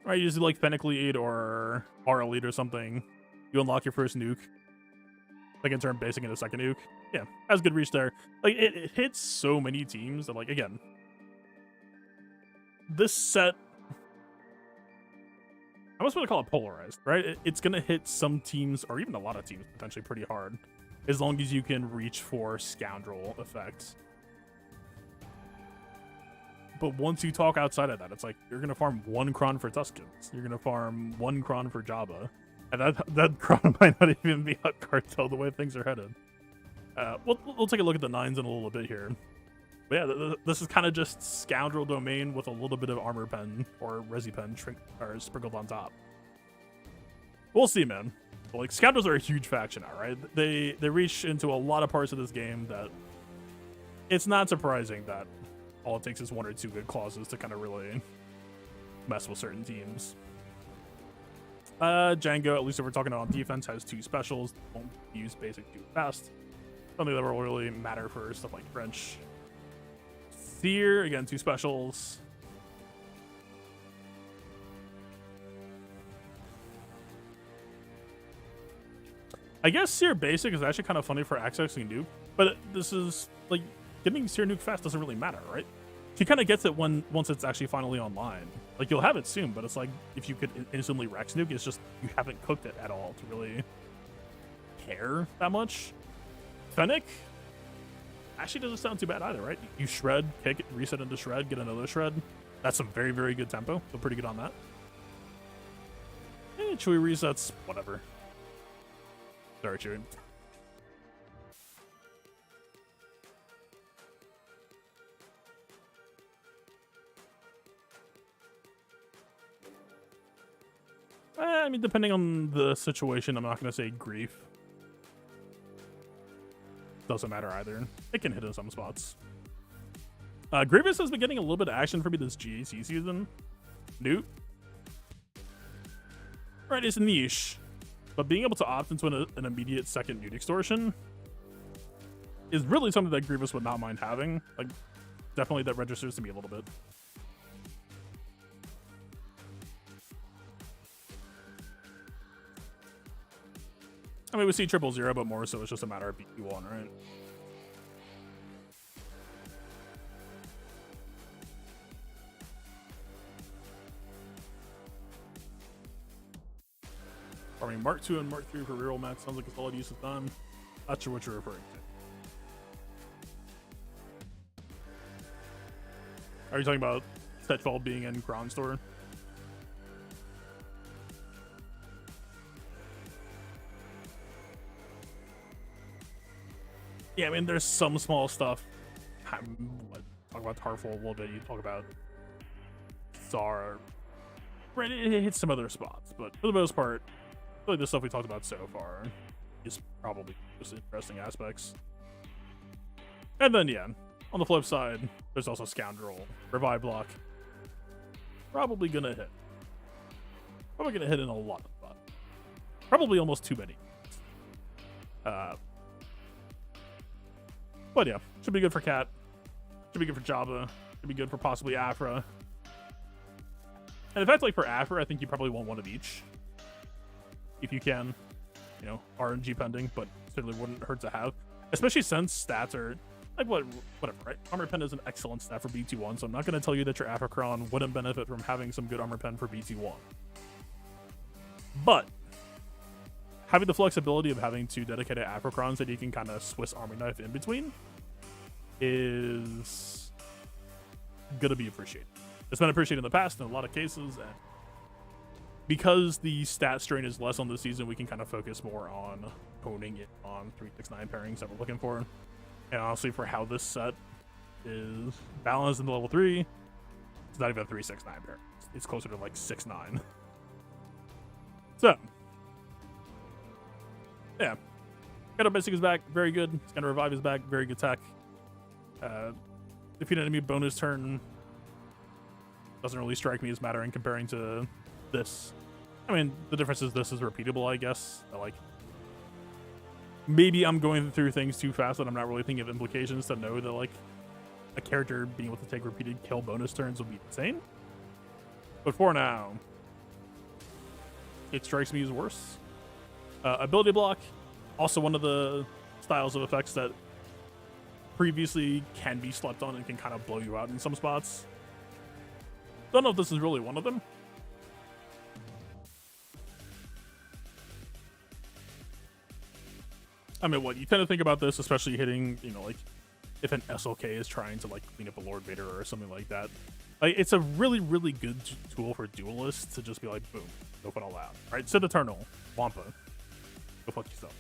Right, you just do like Fennec lead or Aura lead or something. You unlock your first nuke. Second turn basic into second nuke. Yeah, has good reach there. Like, it hits so many teams that, like, again, this set, I almost want to call it polarized, right? It's going to hit some teams, or even a lot of teams, potentially pretty hard. as long as you can reach for Scoundrel effects. But once you talk outside of that, it's like you're gonna farm 1 Kron for Tuskens, you're gonna farm 1 Kron for Jabba, and that Kron might not even be Hut Cartel the way things are headed. We'll take a look at the 9s in a little bit here. But yeah, this is kind of just Scoundrel domain with a little bit of armor pen or resi pen sprinkled on top. We'll see, man. But like, Scoundrels are a huge faction now, right? They reach into a lot of parts of this game that it's not surprising that all it takes is 1 or 2 good clauses to kind of really mess with certain teams. Django, at least if we're talking on defense, has 2 specials. Won't use basic too fast. Something that will really matter for stuff like French. Seer, again, 2 specials. I guess Seer basic is actually kind of funny for accessing nuke, but this is like getting Seer nuke fast doesn't really matter, right? She kind of gets it once it's actually finally online. Like, you'll have it soon, but it's like if you could instantly Rex nuke, it's just you haven't cooked it at all to really care that much. Fennec actually doesn't sound too bad either, right? You shred, kick it, reset into shred, get another shred. That's some very, very good tempo. Feel pretty good on that. Chewy resets, whatever. Sorry, Chewy. I mean, depending on the situation, I'm not going to say grief. Doesn't matter either. It can hit in some spots. Grievous has been getting a little bit of action for me this GAC season. Newt. Right, it's niche. But being able to opt into an immediate second Newt extortion is really something that Grievous would not mind having. Like, definitely that registers to me a little bit. I mean, we see 000, but more so it's just a matter of BQ1, right? Farming Mark 2 and Mark 3 for reroll max sounds like a solid use of time. Not sure what you're referring to. Are you talking about Setfall being in Crown Store? Yeah, I mean, there's some small stuff. Talk about Tarful a little bit. You talk about Zara. Right, it hits some other spots, but for the most part, really the stuff we talked about so far is probably just interesting aspects. And then, yeah, on the flip side, there's also Scoundrel. Revive block. Probably gonna hit. Probably gonna hit in a lot of spots. Probably almost too many. But yeah, should be good for Cat. Should be good for Jabba. Should be good for possibly Afra. And in fact, like for Afra, I think you probably want 1 of each. If you can. You know, RNG pending, but certainly wouldn't hurt to have. Especially since stats are, like, whatever, right? Armor Pen is an excellent stat for BT1, so I'm not going to tell you that your Afracron wouldn't benefit from having some good Armor Pen for BT1. But having the flexibility of having 2 dedicated Afracrons that you can kind of Swiss Army knife in between is gonna be appreciated. It's been appreciated in the past in a lot of cases, and because the stat strain is less on this season, we can kind of focus more on honing it on 369 pairings that we're looking for. And honestly, for how this set is balanced in the level 3, it's not even a 369 pair. It's closer to like 6-9. So yeah, Scoundrel Basic is back, very good. Scoundrel Revive is back, very good tech. Defeat an enemy bonus turn doesn't really strike me as mattering comparing to this. I mean, the difference is this is repeatable, I guess. Like, maybe I'm going through things too fast that I'm not really thinking of implications to know that, like, a character being able to take repeated kill bonus turns would be insane. But for now, it strikes me as worse. Ability block, also one of the styles of effects that previously can be slept on and can kind of blow you out in some spots. Don't know if this is really one of them. I mean, what you tend to think about this, especially hitting, you know, like if an SLK is trying to like clean up a Lord Vader or something like that. Like, it's a really, really good tool for duelists to just be like, boom, go put all out. Right? Sith Eternal, Wampa, go fuck yourself.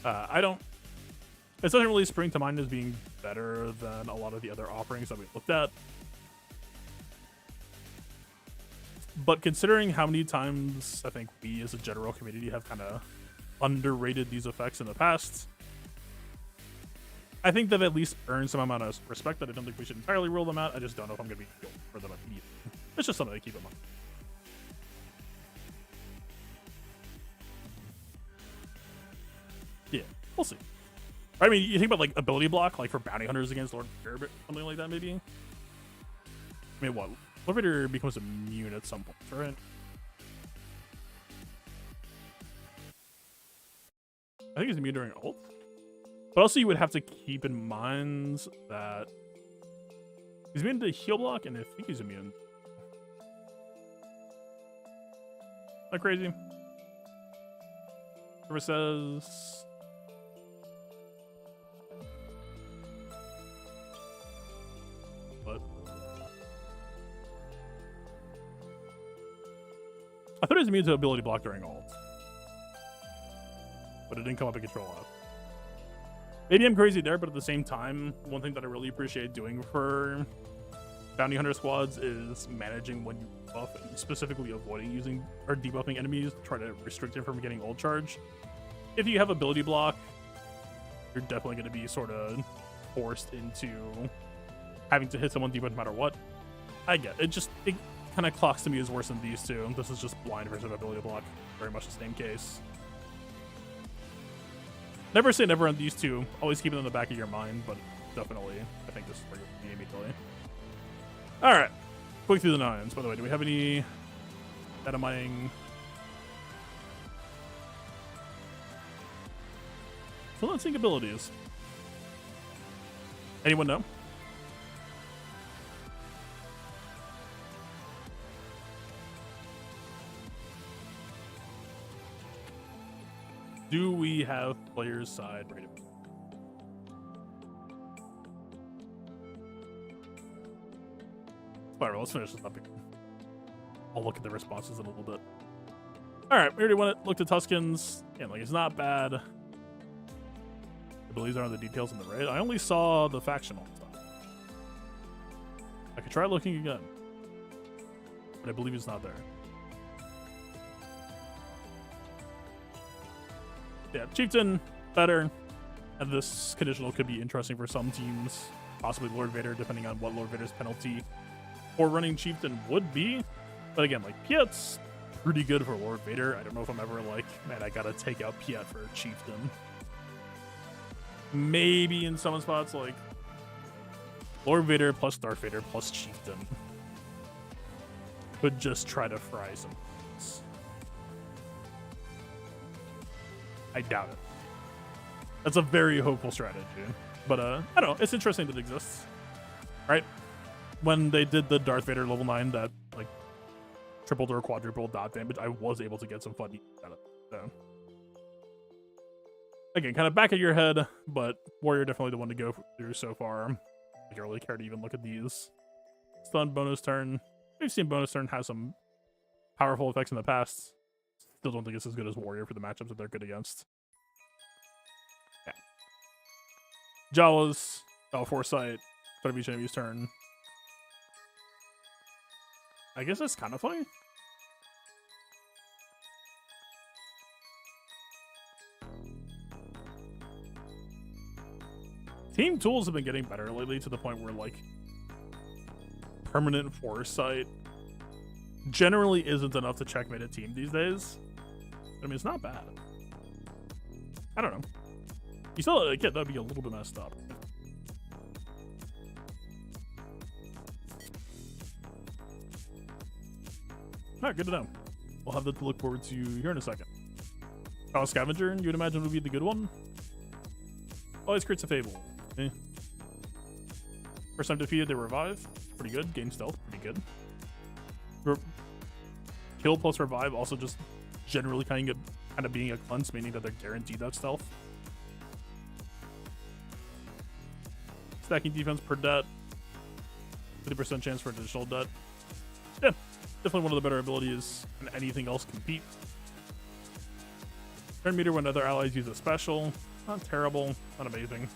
It doesn't really spring to mind as being better than a lot of the other offerings that we looked at. But considering how many times I think we as a general community have kind of underrated these effects in the past, I think they've at least earned some amount of respect that I don't think we should entirely rule them out. I just don't know if I'm going to be going for them immediately. It's just something to keep in mind. Yeah, we'll see. I mean, you think about like ability block, like for bounty hunters against Lord Vader, something like that, maybe. I mean, what? Lord Vader becomes immune at some point, right? I think he's immune during ult. But also, you would have to keep in mind that he's immune to heal block, and I think he's immune. Not crazy. Whoever says. What? I thought he was immune to ability block during ult, but it didn't come up in control off. Maybe I'm crazy there, but at the same time, one thing that I really appreciate doing for bounty hunter squads is managing when you buff and specifically avoiding using or debuffing enemies to try to restrict them from getting ult charge. If you have ability block, you're definitely going to be sort of forced into having to hit someone debuff no matter what. I get it. It kind of clocks to me as worse than these two. This is just blind versus ability block. Very much the same case. Never say never on these two. Always keep it in the back of your mind, but definitely, I think this is where you'll be immediately. All right, quick through the nines. By the way, do we have any data mining? Still not seeing abilities. Anyone know? Do we have players side rated? Alright, let's finish this up again. I'll look at the responses in a little bit. Alright, we already looked at Tuskens. And like, it's not bad. Abilities aren't the details in the raid. I only saw the faction all the time. I could try looking again, but I believe it's not there. Yeah, Chieftain, better. And this conditional could be interesting for some teams. Possibly Lord Vader, depending on what Lord Vader's penalty for running Chieftain would be. But again, like, Piet's pretty good for Lord Vader. I don't know if I'm ever like, man, I gotta take out Piet for Chieftain. Maybe in some spots, like, Lord Vader plus Darth Vader plus Chieftain could just try to fry some things. I doubt it. That's a very hopeful strategy. But, I don't know. It's interesting that it exists. Right? When they did the Darth Vader level 9 that, like, tripled or quadrupled dot damage, I was able to get some fun out of it. So. Again, kind of back of your head, but Warrior definitely the one to go through so far. I don't really care to even look at these. Stun bonus turn. We've seen bonus turn has some powerful effects in the past. Still don't think it's as good as Warrior for the matchups that they're good against. Yeah. Jawas, Foresight, start of each enemy's turn. I guess that's kind of funny. Team tools have been getting better lately to the point where, like, permanent Foresight generally isn't enough to checkmate a team these days. I mean, it's not bad. I don't know. You still like it, that'd be a little bit messed up. Alright, good to know. We'll have that to look forward to here in a second. Oh, Scavenger, you would imagine would be the good one? Always creates a Fable. Eh. First time defeated, they revive. Pretty good. Gain stealth, pretty good. Kill plus revive, also just generally kind of being a cleanse, meaning that they're guaranteed that stealth. stacking defense per det, 50% chance for additional det. Yeah, definitely one of the better abilities, and anything else compete. Turn meter when other allies use a special. Not terrible, not amazing.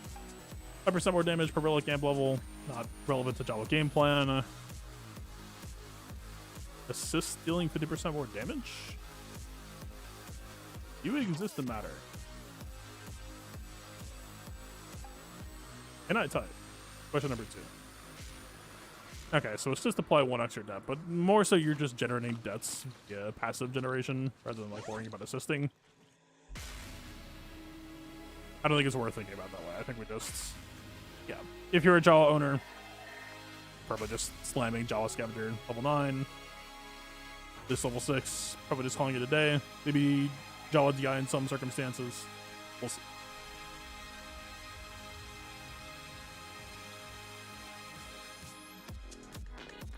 5% more damage per relic amp level, not relevant to Java game plan. Assist dealing 50% more damage? You exist to matter. Can I type? Question number 2. Okay, so assist apply 1 extra det, but more so you're just generating debts via passive generation rather than like worrying about assisting. I don't think it's worth thinking about that way. I think we just, yeah. If you're a Java owner, probably just slamming Java Scavenger level 9. This level 6, probably just calling it a day. Maybe Java DI in some circumstances. We'll see.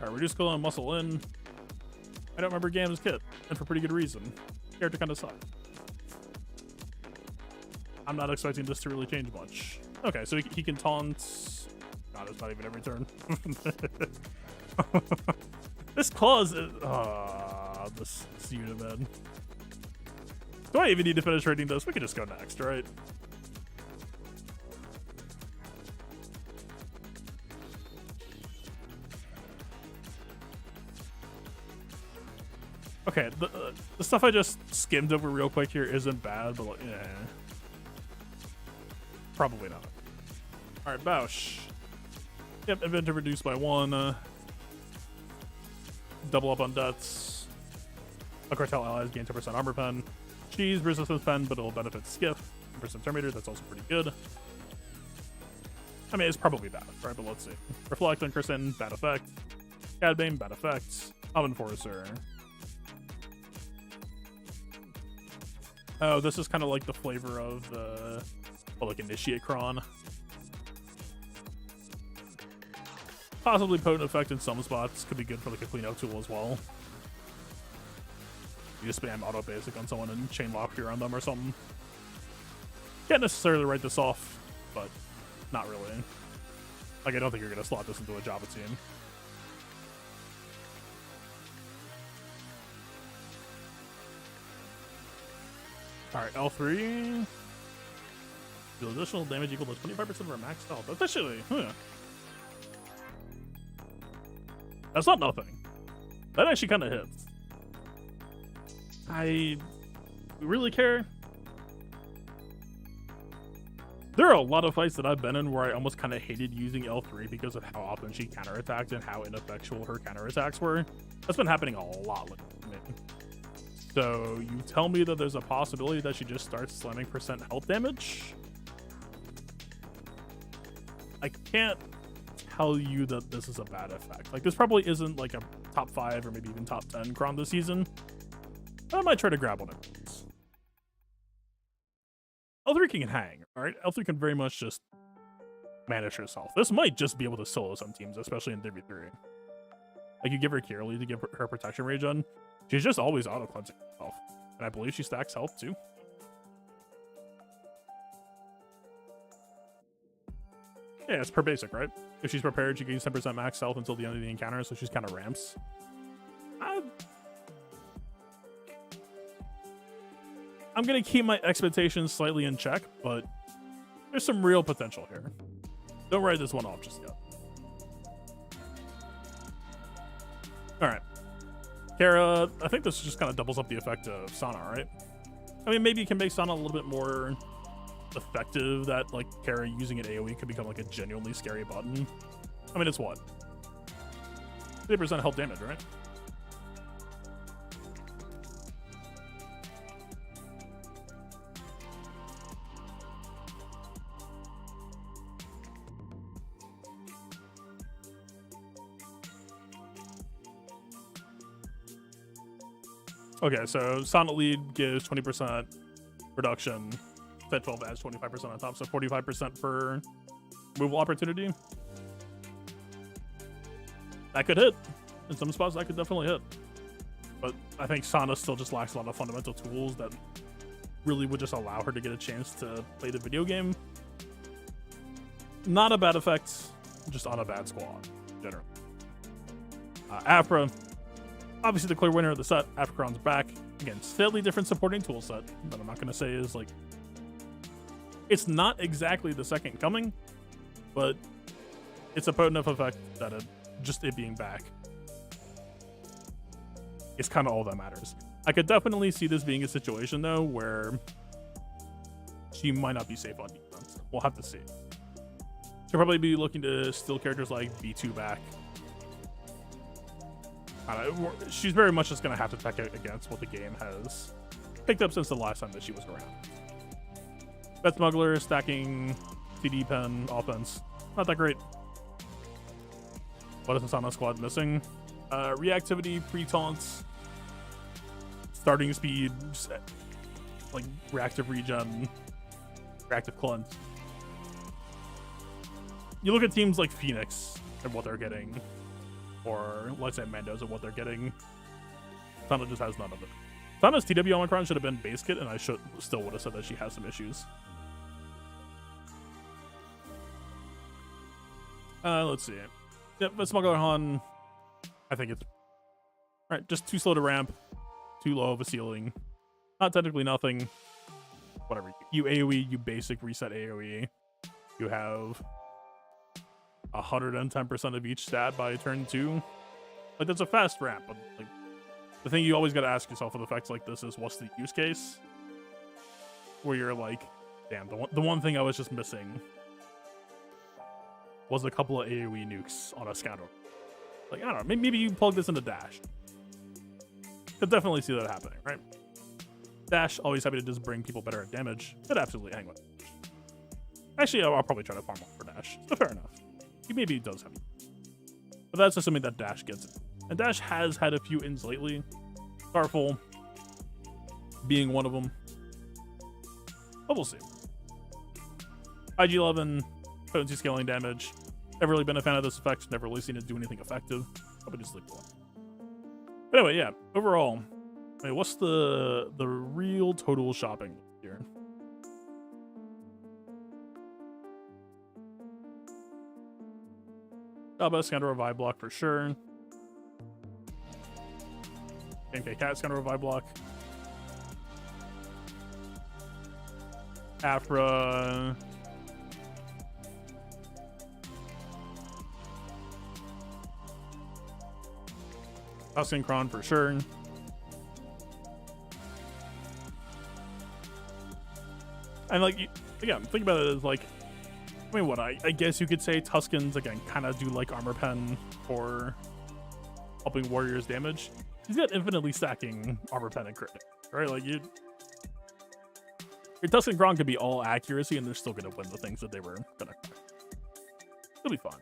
Alright, reduce skill and muscle in. I don't remember Gam's kit, and for pretty good reason. Character kind of sucked. I'm not expecting this to really change much. Okay, so he can taunt. God, it's not even every turn. This clause is. This unit, man. Do I even need to finish rating this? We can just go next, right? Okay, the stuff I just skimmed over real quick here isn't bad, but like, yeah. Probably not. Alright, Bausch. Yep, event to reduce by 1. Double up on debts. A cartel allies gain 10% armor pen. Cheese resistance pen, but it'll benefit Skiff. 10% Terminator, that's also pretty good. I mean, it's probably bad, right? But let's see. Reflect on Kirsten, bad effect. Cadbane, bad effect. Enforcer. Oh, this is kind of like the flavor of the like Initiate Cron. Possibly potent effect in some spots. Could be good for like a clean out tool as well. You just spam auto basic on someone and chain lock here on them or something. Can't necessarily write this off, but not really. Like, I don't think you're gonna slot this into a Java team. Alright, L3. Deal additional damage equal to 25% of our max health. That's actually, that's not nothing. That actually kind of hits. I really care. There are a lot of fights that I've been in where I almost kind of hated using L3 because of how often she counterattacked and how ineffectual her counterattacks were. That's been happening a lot lately. So you tell me that there's a possibility that she just starts slamming percent health damage? I can't tell you that this is a bad effect. Like, this probably isn't like a top 5 or maybe even top 10 Cron this season. But I might try to grab one of these. L3 can hang, alright? L3 can very much just manage herself. This might just be able to solo some teams, especially in 3v3. Like, you give her Kiralee to give her protection rage on. She's just always auto-cleansing herself. And I believe she stacks health too. Yeah, it's per basic, right? If she's prepared, she gains 10% max health until the end of the encounter, so she's kind of ramps. I'm going to keep my expectations slightly in check, but there's some real potential here. Don't write this one off just yet. Alright. Kara, I think this just kind of doubles up the effect of Sana, right? I mean, maybe you can make Sana a little bit more effective, that like Kara using an AoE could become like a genuinely scary button. I mean, it's what? 50% health damage, right? Okay, so Sana lead gives 20% reduction. Set 12 adds 25% on top, so 45% for removal opportunity. That could hit. In some spots, that could definitely hit. But I think Sana still just lacks a lot of fundamental tools that really would just allow her to get a chance to play the video game. Not a bad effect, just on a bad squad, generally. Afra, obviously the clear winner of the set. Afrakron's back. Again, slightly different supporting tool set, but I'm not going to say is like... It's not exactly the second coming, but it's a potent enough effect that just it being back is kind of all that matters. I could definitely see this being a situation, though, where she might not be safe on defense. We'll have to see. She'll probably be looking to steal characters like B2 back. She's very much just going to have to tech out against what the game has picked up since the last time that she was around. Bet Smuggler, stacking CD pen, offense. Not that great. What is Masana squad missing? Reactivity, pre-taunts, starting speed, just, like reactive regen, reactive cleanse. You look at teams like Phoenix and what they're getting, or let's say Mandos and what they're getting. Sana just has none of it. Sana's TW Omicron should have been base kit, and I still would have said that she has some issues. Let's see. Yep, but Smuggler Han, I think it's right. Just too slow to ramp, too low of a ceiling. Not technically nothing. Whatever. You AOE, you basic reset AOE. You have 110% of each stat by turn 2. Like, that's a fast ramp, but like the thing you always got to ask yourself with effects like this is, what's the use case? Where you're like, damn, the one thing I was just missing was a couple of AoE nukes on a Scoundrel. Like, I don't know, maybe you plug this into Dash. Could definitely see that happening, right? Dash, always happy to just bring people better at damage. Could absolutely hang with Dash. Actually, I'll probably try to farm one for Dash. So fair enough. Maybe he does have it. But that's assuming that Dash gets it. And Dash has had a few ins lately. Starful being one of them. But we'll see. IG11, potency scaling damage. Never really been a fan of this effect. Never really seen it do anything effective. Probably just leave it alone. But anyway, yeah. Overall, I mean, what's the real total shopping here? Scoundrel Revive block for sure. MK Cat Scoundrel Revive block. Afra. Tuscan Kron for sure. And like, again, think about it as like, I mean, what I guess you could say Tuscans again kind of do like armor pen for helping warriors damage. He's got infinitely stacking armor pen and crit, right? Like your Tuscan Kron could be all accuracy and they're still gonna win the things that they were gonna. It'll be fun.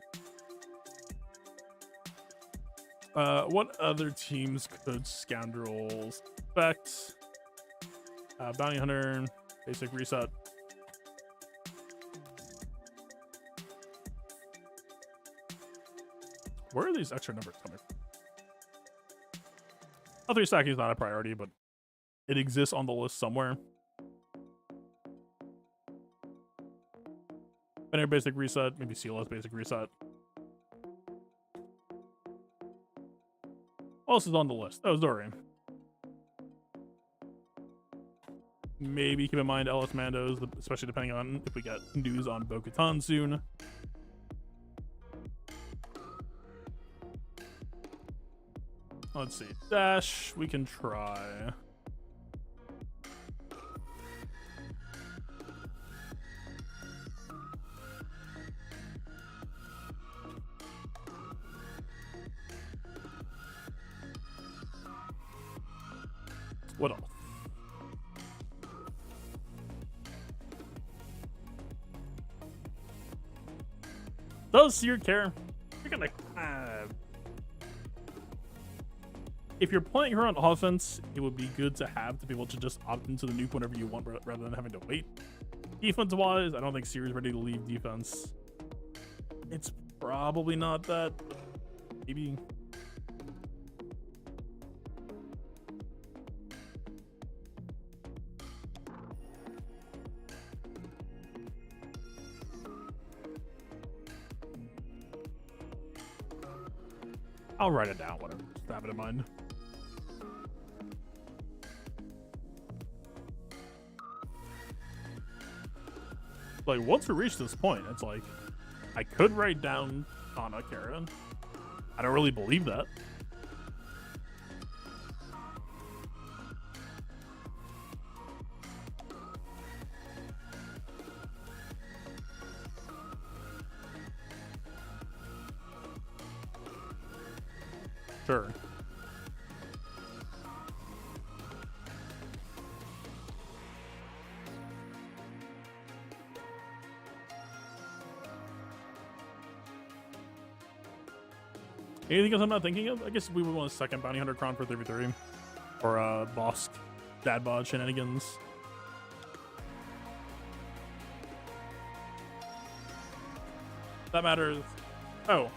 What other teams could Scoundrels affect? Bounty Hunter, basic reset. Where are these extra numbers coming from? L3 stacking is not a priority, but it exists on the list somewhere. Binary basic reset, maybe CLS basic reset. What else is on the list? Oh, Zori. Maybe keep in mind LS Mandos, especially depending on if we get news on Bo-Katan soon. Let's see. Dash, we can try. What else? Does Seer care? You're gonna if you're playing her on offense, it would be good to have to be able to just opt into the nuke whenever you want rather than having to wait. Defense wise, I don't think Seer's ready to leave defense. It's probably not that. Maybe. I'll write it down, whatever. Just have it in mind. Like, once we reach this point, it's like, I could write down Ana Karen. I don't really believe that. Sure. Anything else I'm not thinking of? I guess we would want a second bounty hunter crown for 33. Or boss dad bod shenanigans. That matters. Oh,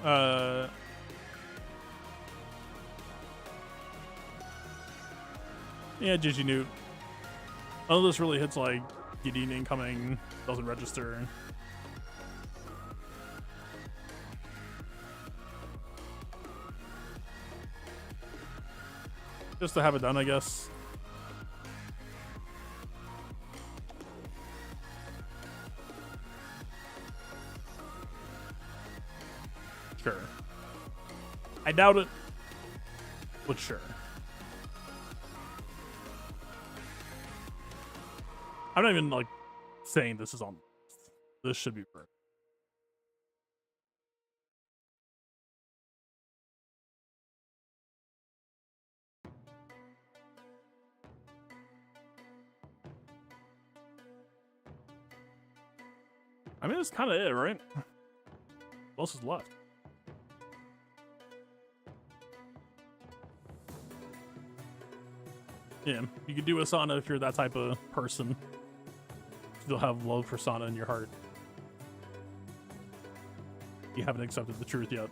yeah, GG Newt. None of this really hits like Gideon incoming, doesn't register. Just to have it done, I guess. Sure. I doubt it, but sure. I'm not even like saying this is on. This should be perfect. I mean, that's kind of it, right? What else is left? Yeah, you could do Asana if you're that type of person. You'll have love for Sana in your heart. You haven't accepted the truth yet.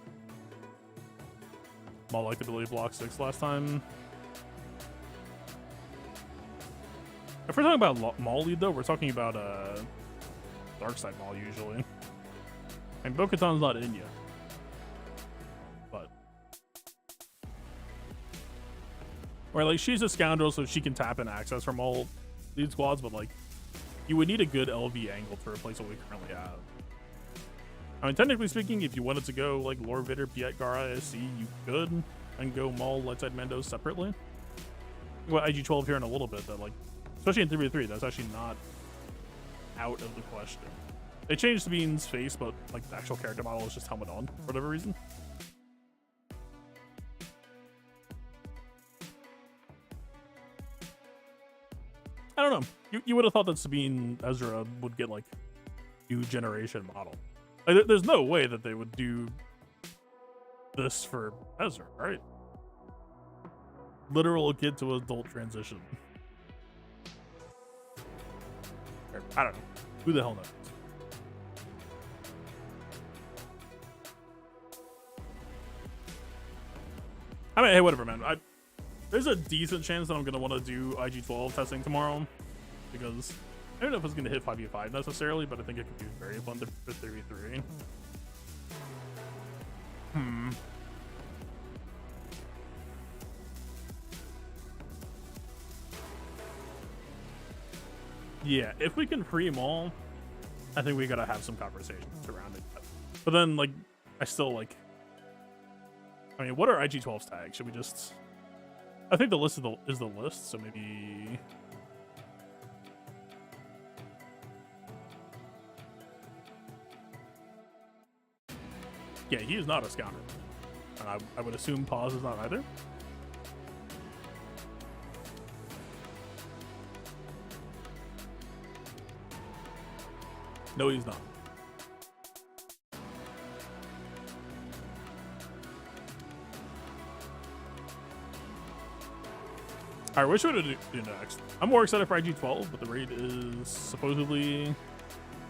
Maul liked ability block 6 last time. If we're talking about Maul lead though, we're talking about Dark Side Maul usually. And Bo-Katan's not in yet. But or like she's a scoundrel, so she can tap and access from all lead squads, but like you would need a good LV angle to replace what we currently have. I mean, technically speaking, if you wanted to go like Lord Vader, Piet, Gara, ISC, you could, and go Maul, Lightside Mendos separately. Well, IG12 here in a little bit, that like, especially in 3v3, that's actually not out of the question. They changed Sabine's face, but like the actual character model is just helmet on for whatever reason. I don't know. You would have thought that Sabine Ezra would get like new generation model. Like, there's no way that they would do this for Ezra, right? Literal kid to adult transition. I don't know. Who the hell knows? I mean, hey, whatever, man. There's a decent chance that I'm going to want to do IG12 testing tomorrow. Because I don't know if it's going to hit 5v5 necessarily, but I think it could be very fun to 3v3. Yeah, if we can free them all, I think we gotta have some conversations around it. But then, like, I still like. I mean, what are IG12's tags? Should we just? I think the list is the list, so maybe. Yeah, he is not a Scoundrel, and I would assume Pause is not either. No, he's not. Alright, what should we do next? I'm more excited for IG12, but the raid is supposedly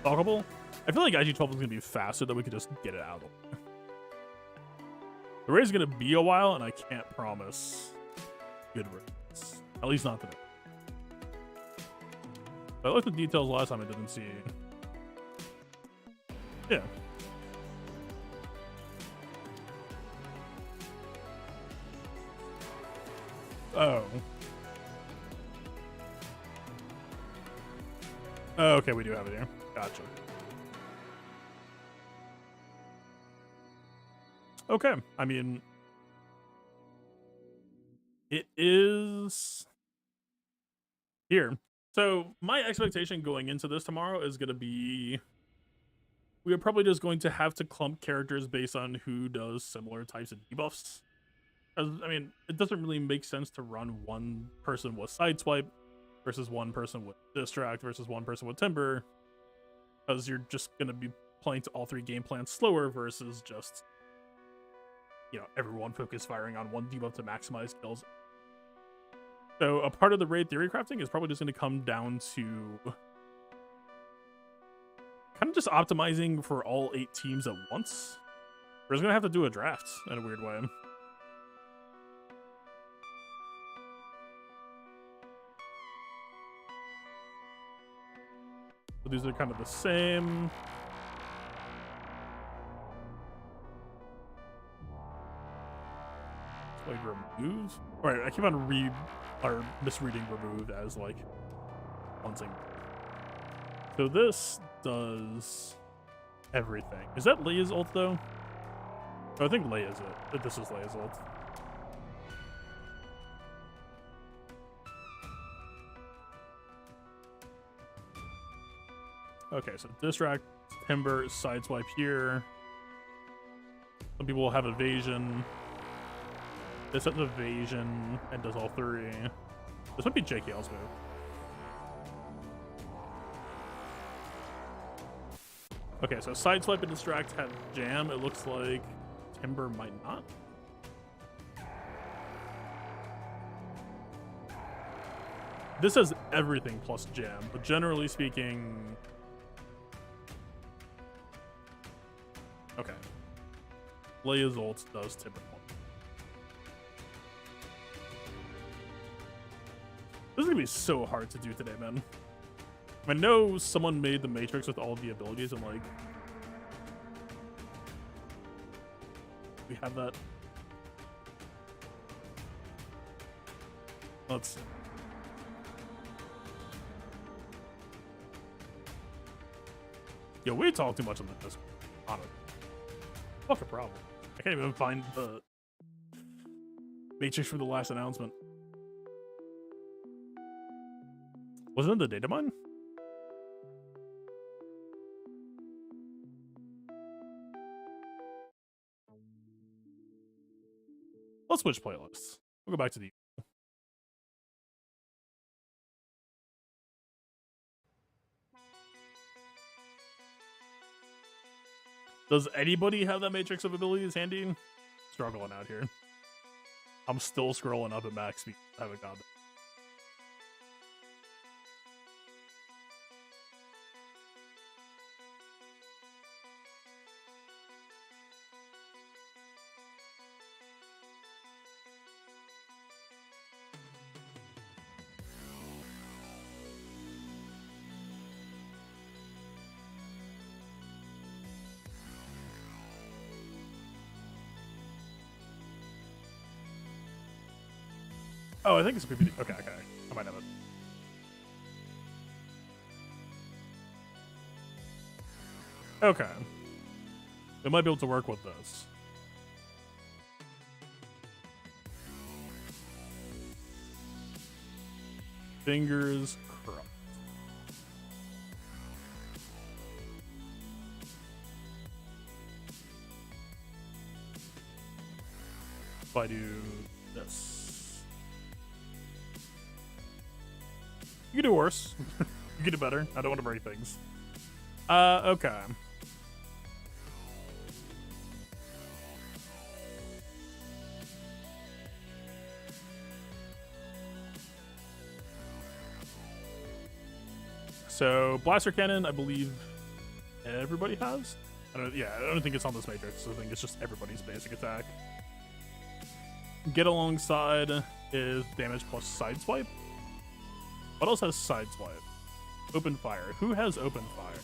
talkable. I feel like IG12 is going to be faster than we could just get it out of the way. The raid is going to be a while, and I can't promise good raids. At least not today. I looked at the details last time, I didn't see. Yeah. Oh. Oh, okay, we do have it here. Gotcha. Okay, I mean, it is here. So my expectation going into this tomorrow is going to be we are probably just going to have to clump characters based on who does similar types of debuffs. As I mean, it doesn't really make sense to run one person with Sideswipe versus one person with Distract versus one person with Timber, because you're just going to be playing to all three game plans slower versus just, you know, everyone focus firing on one debuff to maximize kills. So a part of the raid theory crafting is probably just going to come down to kind of just optimizing for all 8 teams at once. We're just going to have to do a draft in a weird way. So these are kind of the same. Like remove. All right, I keep on misreading remove as like one thing. So this does everything. Is that Leia's ult though? Oh, I think Leia's it. This is Leia's ult. Okay, so Distract, Timber, Sideswipe here. Some people will have evasion. This has evasion and does all 3. This might be JKL's move. Okay, so Sideswipe and Distract have jam. It looks like Timber might not. This has everything plus jam, but generally speaking... Okay. Leia's ult does Timber. This is gonna be so hard to do today, man. I know someone made the Matrix with all the abilities and like... We have that. Let's see. Yo, we talk too much on this. Honestly. What's the problem? I can't even find the Matrix from the last announcement. Was it in the data mine? Let's switch playlists. We'll go back to the... Does anybody have that Matrix of abilities handy? Struggling out here. I'm still scrolling up at max speed. I haven't got it. Oh, I think it's a PPD. Okay, okay. I might have it. Okay. We might be able to work with this. Fingers crossed. If I do this. You can do worse. You can do better. I don't want to break things. Okay. So, Blaster Cannon, I believe everybody has? I don't think it's on this Matrix. I think it's just everybody's basic attack. Get Alongside is damage plus Sideswipe. What else has Sideswipe? Open Fire. Who has Open Fire?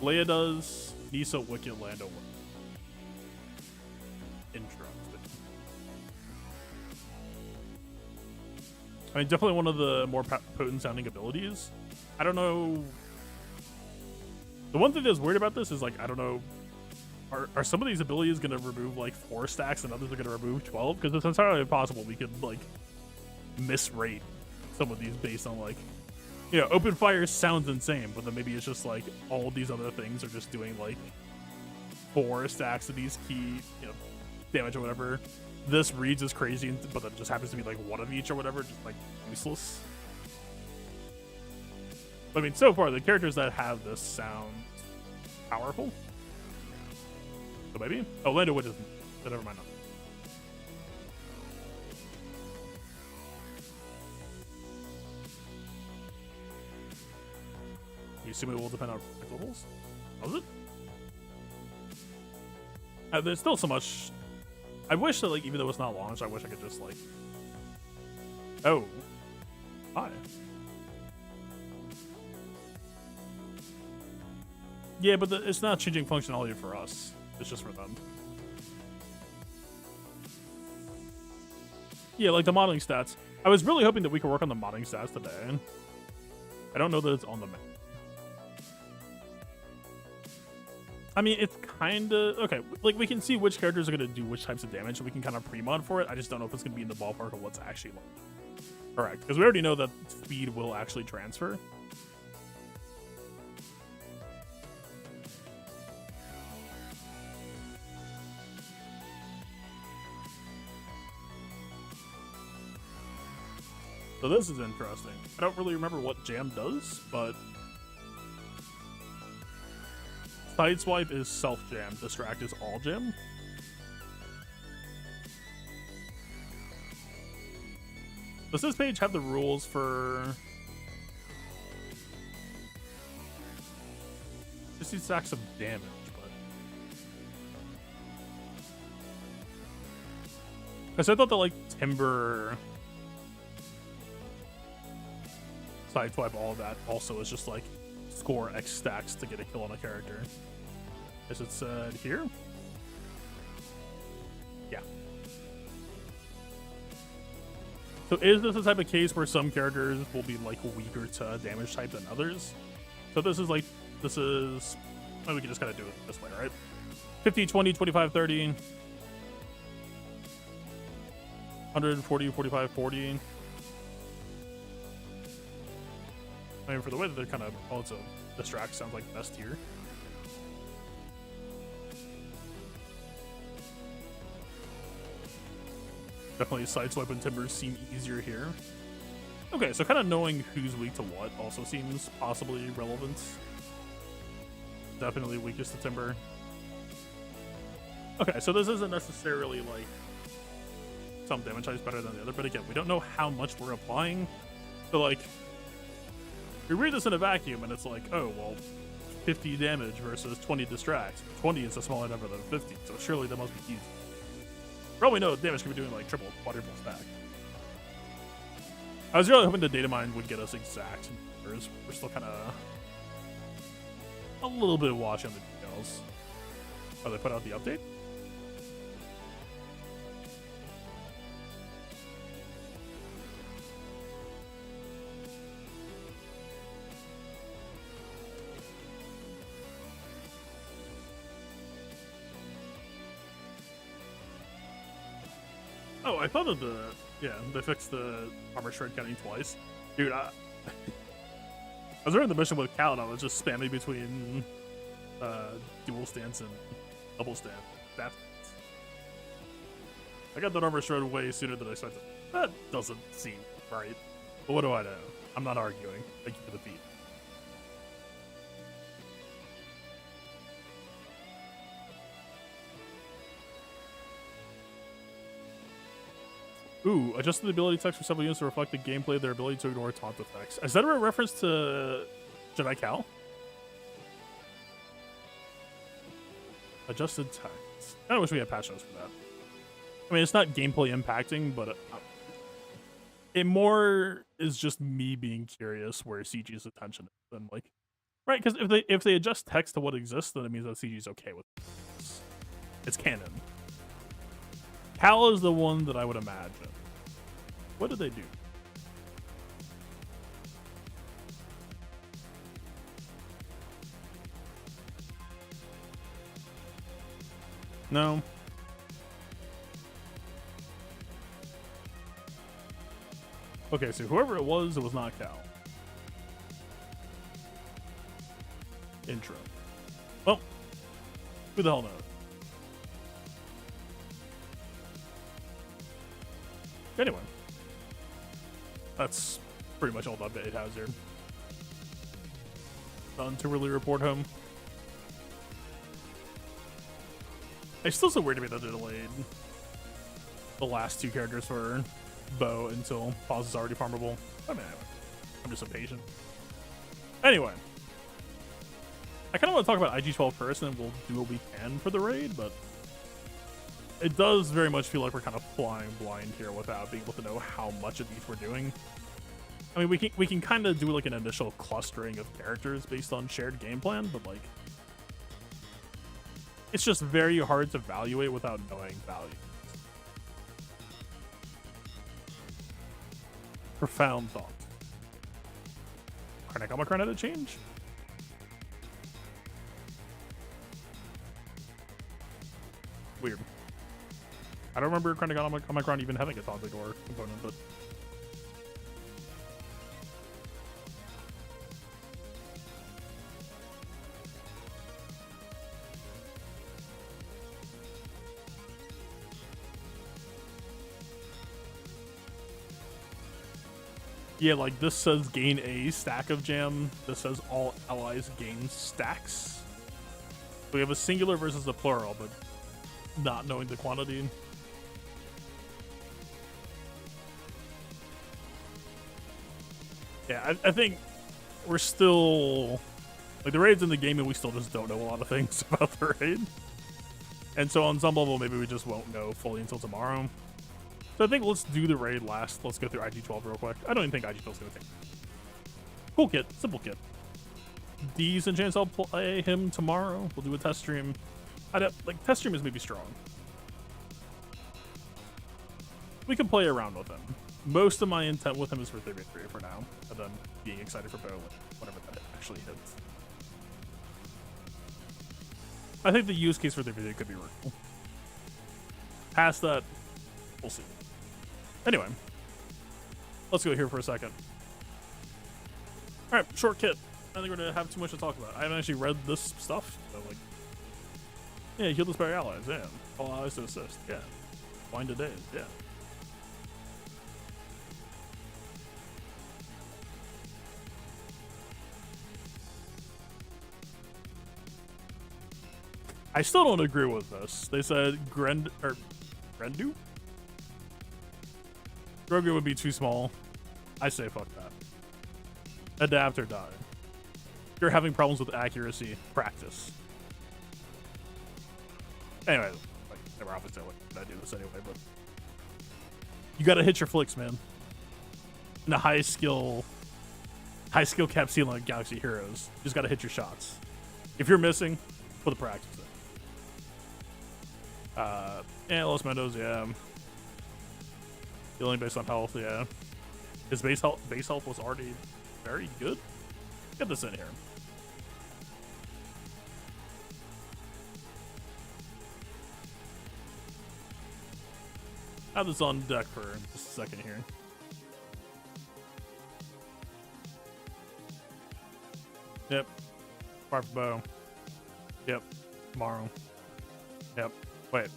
Leia does. Nisa, Wicked, Lando. Interesting. I mean, definitely one of the more potent sounding abilities. I don't know. The one thing that's weird about this is, like, I don't know. Are some of these abilities going to remove, like, 4 stacks and others are going to remove 12? Because it's entirely possible we could, like, misrate some of these based on, like, you know, open fire sounds insane, but then maybe it's just, like, all of these other things are just doing, like, 4 stacks of these key, you know, damage or whatever. This reads as crazy, but that just happens to be, like, 1 of each or whatever, just, like, useless. But, I mean, so far, the characters that have this sound powerful. So maybe? Oh, Lando Witch isn't. So never mind. You assume it will depend on levels? Does it? There's still so much. I wish that, like, even though it's not launched, I wish I could just, like. Oh. Hi. Yeah, but it's not changing functionality for us. It's just for them. Yeah, like the modeling stats. I was really hoping that we could work on the modeling stats today. I don't know that it's on the map. I mean, it's kind of okay. Like, we can see which characters are going to do which types of damage, and we can kind of pre-mod for it. I just don't know if it's going to be in the ballpark of what's actually like. Correct, because we already know that speed will actually transfer. So this is interesting. I don't really remember what jam does, but Sideswipe is self-jam. Distract is all jam. Does this page have the rules for 60 stacks of damage? But because I thought that, like, Timber, Sideswipe, all of that also is just like score X stacks to get a kill on a character. As it said here. Yeah. So is this the type of case where some characters will be, like, weaker to damage type than others? So this is, like, this is, well, we can just kind of do it this way, right? 50, 20, 25, 30. 140, 45, 40. I mean, for the way that they're kind of also distract sounds like best here. Definitely Sideswipe and Timber seem easier here. Okay, so kind of knowing who's weak to what also seems possibly relevant. Definitely weakest to Timber. Okay, so this isn't necessarily like some damage types better than the other, but again, we don't know how much we're applying. So, like, we read this in a vacuum, and it's like, oh, well, 50 damage versus 20 distract. 20 is a smaller number than 50, so surely that must be easy. For all we know, damage can be doing, like, triple, quadruple stack. I was really hoping the data mine would get us exact numbers. We're still kind of a little bit watching the details. Oh, they put out the update? Oh, I thought that they fixed the armor shred counting twice. Dude, I was running the mission with Cal, and I was just spamming between dual stance and double stance. I got that armor shred way sooner than I expected. That doesn't seem right. But what do I know? I'm not arguing. Thank you for the feed. Ooh, adjusted the ability text for several units to reflect the gameplay of their ability to ignore taunt effects. Is that a reference to Jedi Cal? Adjusted text. I wish we had patch notes for that. I mean, it's not gameplay impacting, but it more is just me being curious where CG's attention is than, like, right? Because if they adjust text to what exists, then it means that CG's okay with it. It's canon. Cal is the one that I would imagine. What did they do? No. Okay, so whoever it was not Cal. Intro. Well, who the hell knows? Anyway, that's pretty much all the update it has here. Nothing to really report home. It's still so weird to me that they delayed the last 2 characters for Bo until Pause is already farmable. I mean, I'm just impatient. Anyway, I kind of want to talk about IG12 first, and we'll do what we can for the raid, but it does very much feel like we're kind of flying blind here without being able to know how much of each we're doing. I mean, we can kind of do like an initial clustering of characters based on shared game plan, but like, it's just very hard to evaluate without knowing value. Profound thought. Karnak Omicron had a change? Weird. I don't remember Karnak Omicron even having a toxic ore component, but yeah, like this says gain a stack of jam. This says all allies gain stacks. We have a singular versus a plural, but not knowing the quantity. Yeah, I think we're still like the raid's in the game, and we still just don't know a lot of things about the raid. And so on some level, maybe we just won't know fully until tomorrow. So I think let's do the raid last. Let's go through IG12 real quick. I don't even think IG12's gonna take. Cool kit, simple kit. Decent chance I'll play him tomorrow. We'll do a test stream. Like test stream is maybe strong. We can play around with him. Most of my intent with him is for 33 for now, and then being excited for Bo whenever that actually hits. I think the use case for 33 could be real. Past that, we'll see. Anyway, let's go here for a second. All right, short kit. I think we're gonna have too much to talk about. I haven't actually read this stuff, so like, yeah, heal this by allies, yeah. All allies to assist, yeah. Wind of days, yeah. I still don't agree with this. They said Grendu? Grogu would be too small. I say fuck that. Adapt or die. If you're having problems with accuracy, practice. Anyway, like, never obviously I do this anyway, but you gotta hit your flicks, man. In a high skill cap ceiling like Galaxy Heroes, you just gotta hit your shots. If you're missing, put the practice in. Yeah, Los Mendo's, yeah. Healing based on health, yeah. His base health was already very good. Get this in here. Have this on deck for just a second here. Yep. Fire for bow. Yep. Tomorrow. Yep. Wait.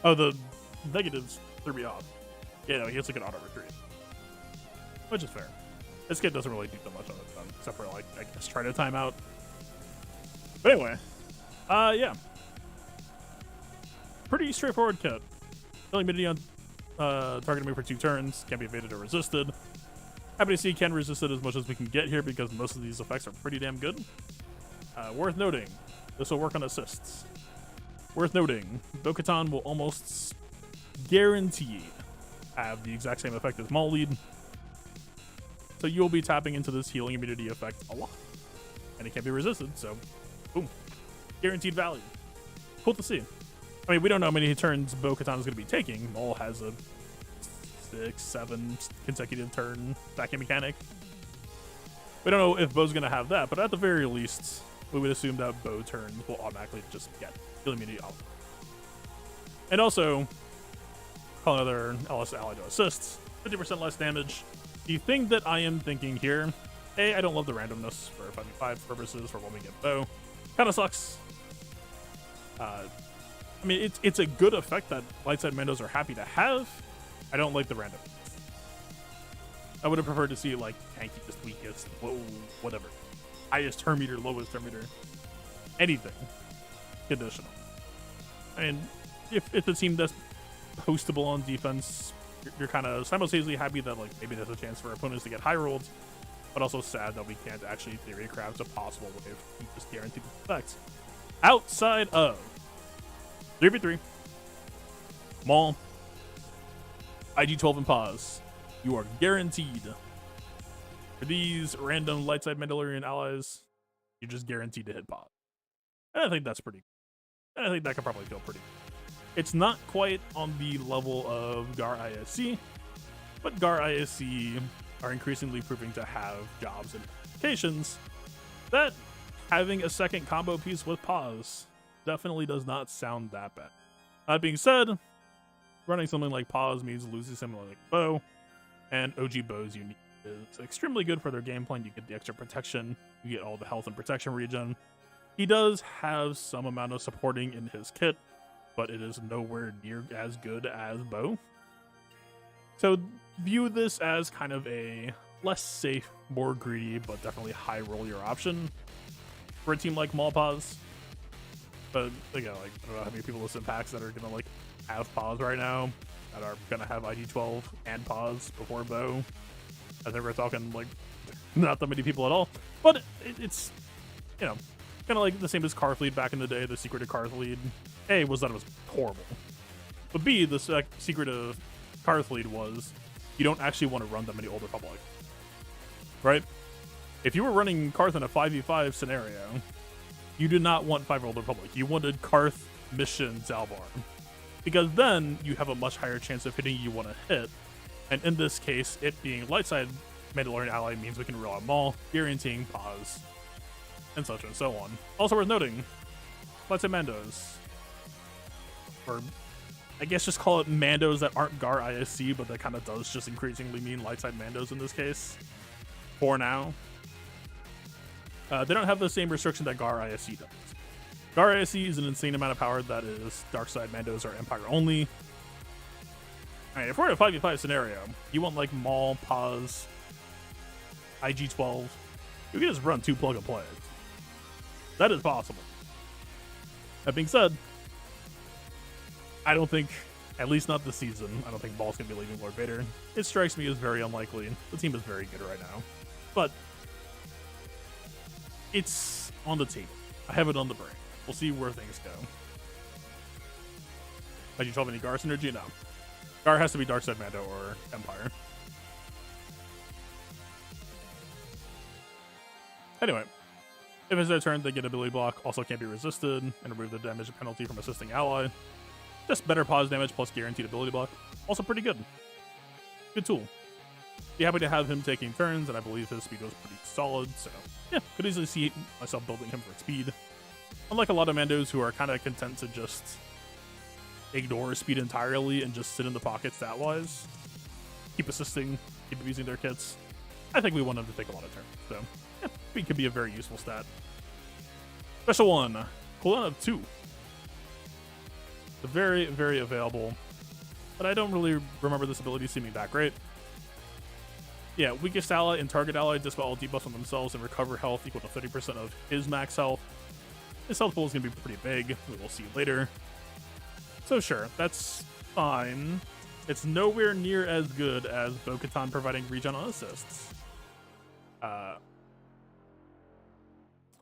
Oh, the negatives threw me off. Yeah, no, he has like an auto retreat. Which is fair. This kid doesn't really do that much on it, except for like, I guess, try to time out. But anyway, yeah. Pretty straightforward kit. Killing immunity on targeting me for 2 turns, can't be evaded or resisted. Happy to see can resist it as much as we can get here because most of these effects are pretty damn good. Worth noting, this will work on assists. Worth noting, Bo-Katan will almost guaranteed have the exact same effect as Maul Lead. So you'll be tapping into this healing immunity effect a lot. And it can't be resisted, so boom. Guaranteed value. Cool to see. I mean, we don't know how many turns Bo-Katan is going to be taking. Maul has a 6-7 consecutive turn backing mechanic. We don't know if Bo's going to have that, but at the very least, we would assume that bow turns will automatically just get heal immunity off. And also, call another LS ally to assist, 50% less damage. The thing that I am thinking here, I don't love the randomness for 5v5 purposes for when we get bow. Kind of sucks. I mean, it's a good effect that light side Mandos are happy to have. I don't like the randomness. I would have preferred to see like tankiest, weakest, whatever. Highest turn meter, lowest turn meter. Anything conditional. I mean, if it's a team that's postable on defense, you're kind of simultaneously happy that like maybe there's a chance for opponents to get high rolled, but also sad that we can't actually theorycraft a possible way of just guaranteed effects. Outside of 3v3, Maul, IG12 and Pause, you are guaranteed for these random light side Mandalorian allies, you're just guaranteed to hit Pause. And I think that's pretty good. I think that could probably feel pretty good. It's not quite on the level of GAR ISC, but GAR ISC are increasingly proving to have jobs and applications that having a second combo piece with Pause definitely does not sound that bad. That being said, running something like Pause means losing something like Bow, and OG Bows unique is extremely good for their game plan. You get the extra protection, you get all the health and protection regen. He does have some amount of supporting in his kit, but it is nowhere near as good as Bow. So view this as kind of a less safe, more greedy, but definitely high roll your option for a team like Maul Pause. But again, like I don't know how many people listen to packs that are gonna like have Pause right now, that are gonna have IG12 and Pause before Bow. I think we're talking like not that many people at all, but it's, you know, kind of like the same as Carfleet back in the day. The secret of Carfleet, A, was that it was horrible, but B, the secret of Carfleet was you don't actually want to run that many Old Republic, right? If you were running Karth in a 5v5 scenario, you did not want 5 Old Republic. You wanted Karth, Mission, Zalbar, because then you have a much higher chance of hitting you want to hit. And in this case, it being light side Mandalorian ally means we can roll out Maul, guaranteeing Pause, and such and so on. Also worth noting, light side Mandos, or I guess just call it Mandos that aren't GAR ISC, but that kind of does just increasingly mean light side Mandos in this case, for now. They don't have the same restriction that GAR ISC does. GAR ISC is an insane amount of power that is dark side Mandos or Empire only. Alright, if we're in a 5v5 scenario, you want like Maul, Pause, IG12, you can just run 2 plug and plays. That is possible. That being said, I don't think, at least not this season, I don't think Maul's going to be leaving Lord Vader. It strikes me as very unlikely. The team is very good right now. But it's on the table. I have it on the brain. We'll see where things go. IG12 any GAR synergy? No. GAR has to be Darkside Mando or Empire. Anyway, if it's their turn, they get ability block, also can't be resisted, and remove the damage penalty from assisting ally. Just better Pause damage plus guaranteed ability block. Also pretty good. Good tool. Be happy to have him taking turns, and I believe his speed was pretty solid, so yeah, could easily see myself building him for speed. Unlike a lot of Mandos who are kind of content to just ignore speed entirely and just sit in the pocket stat-wise, keep assisting, keep abusing their kits, I think we want him to take a lot of turns, so yeah, speed could be a very useful stat. Special one, cooldown of 2. Very, very available, but I don't really remember this ability seeming that great. Yeah, weakest ally and target ally dispel all debuffs on themselves and recover health equal to 30% of his max health. His health pool is going to be pretty big, we will see later. So sure, that's fine. It's nowhere near as good as Bo-Katan providing regen on assists.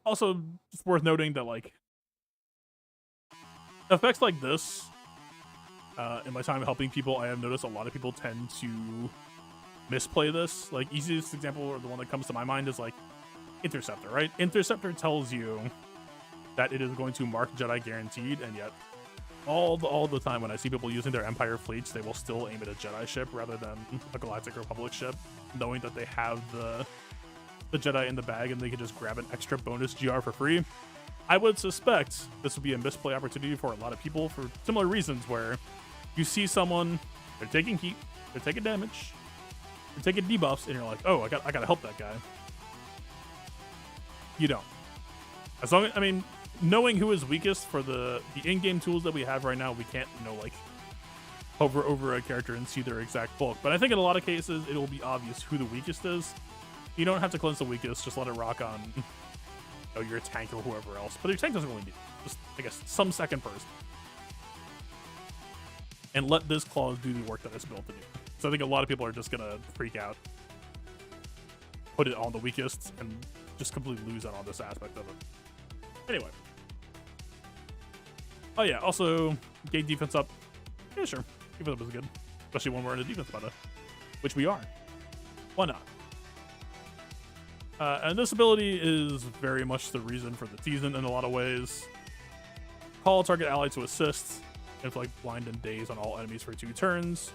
Also, it's worth noting that, like, effects like this, in my time helping people, I have noticed a lot of people tend to misplay this. Like, easiest example, or the one that comes to my mind, is like Interceptor, right? Interceptor tells you that it is going to mark Jedi guaranteed, and yet all the time when I see people using their Empire fleets, they will still aim at a Jedi ship rather than a Galactic Republic ship, knowing that they have the the Jedi in the bag and they could just grab an extra bonus GR for free. I would suspect this would be a misplay opportunity for a lot of people for similar reasons, where you see someone, they're taking heat, they're taking damage, they're taking debuffs, and you're like, oh, I gotta help that guy. You don't. As long as, I mean, knowing who is weakest for the in-game tools that we have right now, we can't, you know, like, hover over a character and see their exact bulk. But I think in a lot of cases, it will be obvious who the weakest is. You don't have to cleanse the weakest, just let it rock on, you know, your tank or whoever else. But your tank doesn't really need it. Just, I guess, some second person. And let this clause do the work that it's built to do. So I think a lot of people are just gonna freak out, put it on the weakest, and just completely lose out on this aspect of it. Anyway. Oh yeah, also, gate defense up. Yeah, sure. Defense up is good. Especially when we're in a defense meta, which we are. Why not? And this ability is very much the reason for the season in a lot of ways. Call target ally to assist. Inflict blind and daze on all enemies for 2 turns.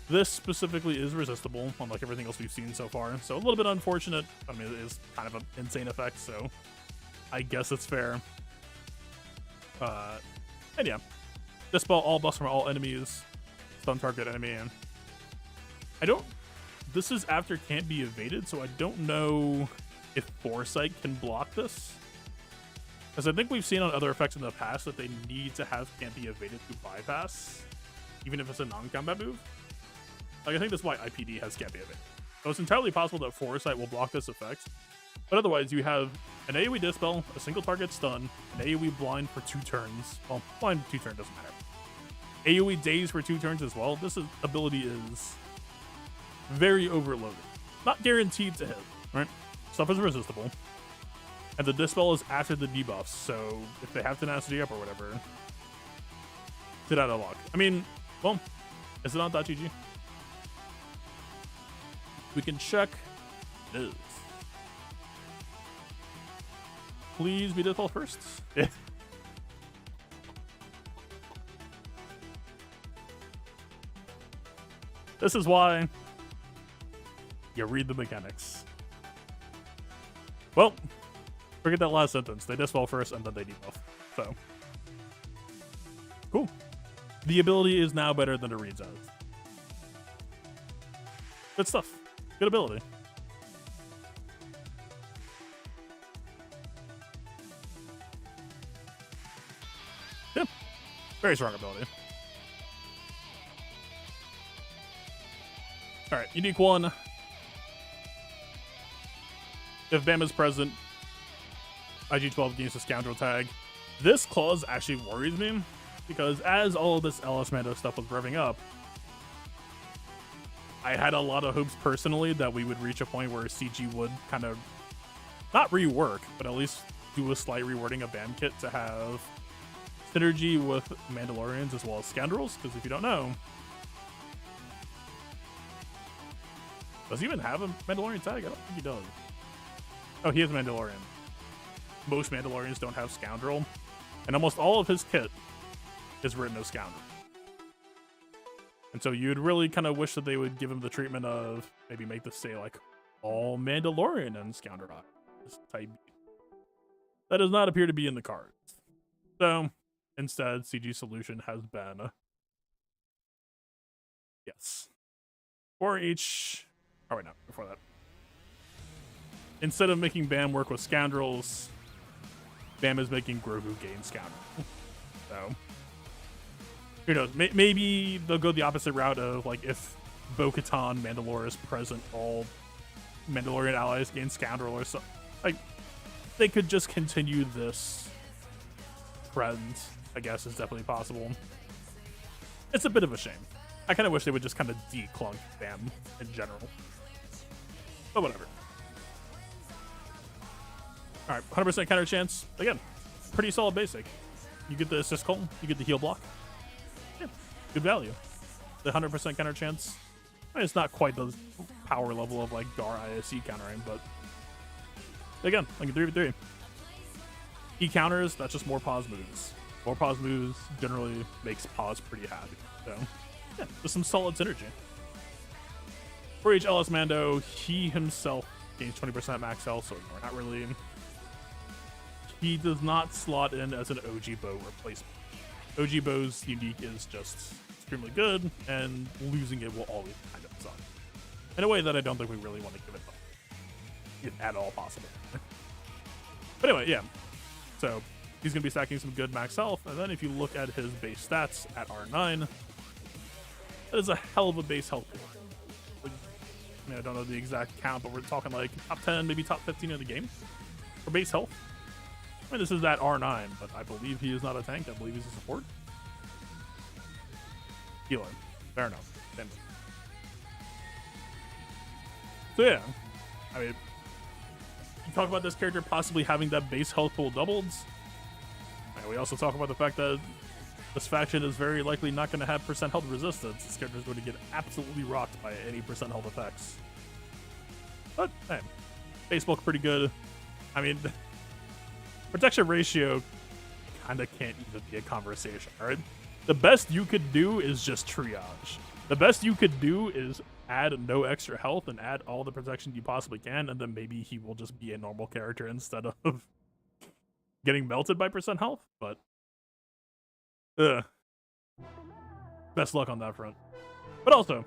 This specifically is resistible, unlike everything else we've seen so far. So a little bit unfortunate. I mean, it is kind of an insane effect, so I guess it's fair. And yeah, dispel all buffs from all enemies. Stun target enemy. And this is after can't be evaded, so I don't know if Foresight can block this. Because I think we've seen on other effects in the past that they need to have can't be evaded to bypass, even if it's a non-combat move. Like, I think that's why IPD has can't be evaded. So it's entirely possible that Foresight will block this effect. But otherwise, you have an AoE dispel, a single target stun, an AoE blind for 2 turns. Well, blind 2 turns doesn't matter. AoE daze for 2 turns as well. This ability is very overloaded. Not guaranteed to hit, right? Stuff is resistible. And the dispel is after the debuffs, so if they have tenacity up or whatever, sit out of luck. I mean, well, is it on .gg? We can check. It is. Please be dispel first. Yeah. This is why you read the mechanics. Well, forget that last sentence. They dispel first and then they debuff. So, cool. The ability is now better than it reads as. Good stuff. Good ability. Yeah. Very strong ability. Alright, unique one. If BAM is present, IG12 gains the Scoundrel tag. This clause actually worries me, because as all of this LS Mando stuff was revving up, I had a lot of hopes personally that we would reach a point where CG would kind of, not rework, but at least do a slight rewording of BAM kit to have synergy with Mandalorians as well as Scoundrels, because if you don't know, does he even have a Mandalorian tag? I don't think he does. Oh, he is Mandalorian. Most Mandalorians don't have Scoundrel, and almost all of his kit is written as Scoundrel. And so you'd really kind of wish that they would give him the treatment of maybe make this say like all Mandalorian and Scoundrel type. That does not appear to be in the cards. So instead, CG solution has been yes. For each, oh wait, no, before that. Instead of making BAM work with Scoundrels, BAM is making Grogu gain Scoundrel. So, who knows? Maybe they'll go the opposite route of, like, if Bo-Katan Mandalore is present, all Mandalorian allies gain Scoundrel or something. Like, they could just continue this trend, I guess, is definitely possible. It's a bit of a shame. I kind of wish they would just kind of declunk BAM in general. But whatever. Alright, 100% counter chance. Again, pretty solid basic. You get the assist call, you get the heal block. Yeah, good value. The 100% counter chance. I mean, it's not quite the power level of like Gar ISC countering, but again, like a 3v3. He counters, that's just more pause moves. More pause moves generally makes pause pretty happy. So, yeah, just some solid synergy. For each LS Mando, he himself gains 20% max health, so we're not really. He does not slot in as an OG bow replacement. OG bow's unique is just extremely good, and losing it will always kind of suck. In a way that I don't think we really want to give it up, if at all possible. But anyway, yeah. So he's going to be stacking some good max health, and then if you look at his base stats at R9, that is a hell of a base health pool. Like, I mean, I don't know the exact count, but we're talking like top 10, maybe top 15 in the game for base health. I mean, this is at R9, but I believe he is not a tank. I believe he's a support. Healer. Fair enough. Same. So yeah, I mean, you talk about this character possibly having that base health pool doubled. And we also talk about the fact that this faction is very likely not going to have percent health resistance. This character is going to get absolutely rocked by any percent health effects. But hey, base bulk pretty good. I mean, protection ratio kind of can't even be a conversation, all right? The best you could do is just triage. The best you could do is add no extra health and add all the protection you possibly can, and then maybe he will just be a normal character instead of getting melted by percent health, but best luck on that front. But also,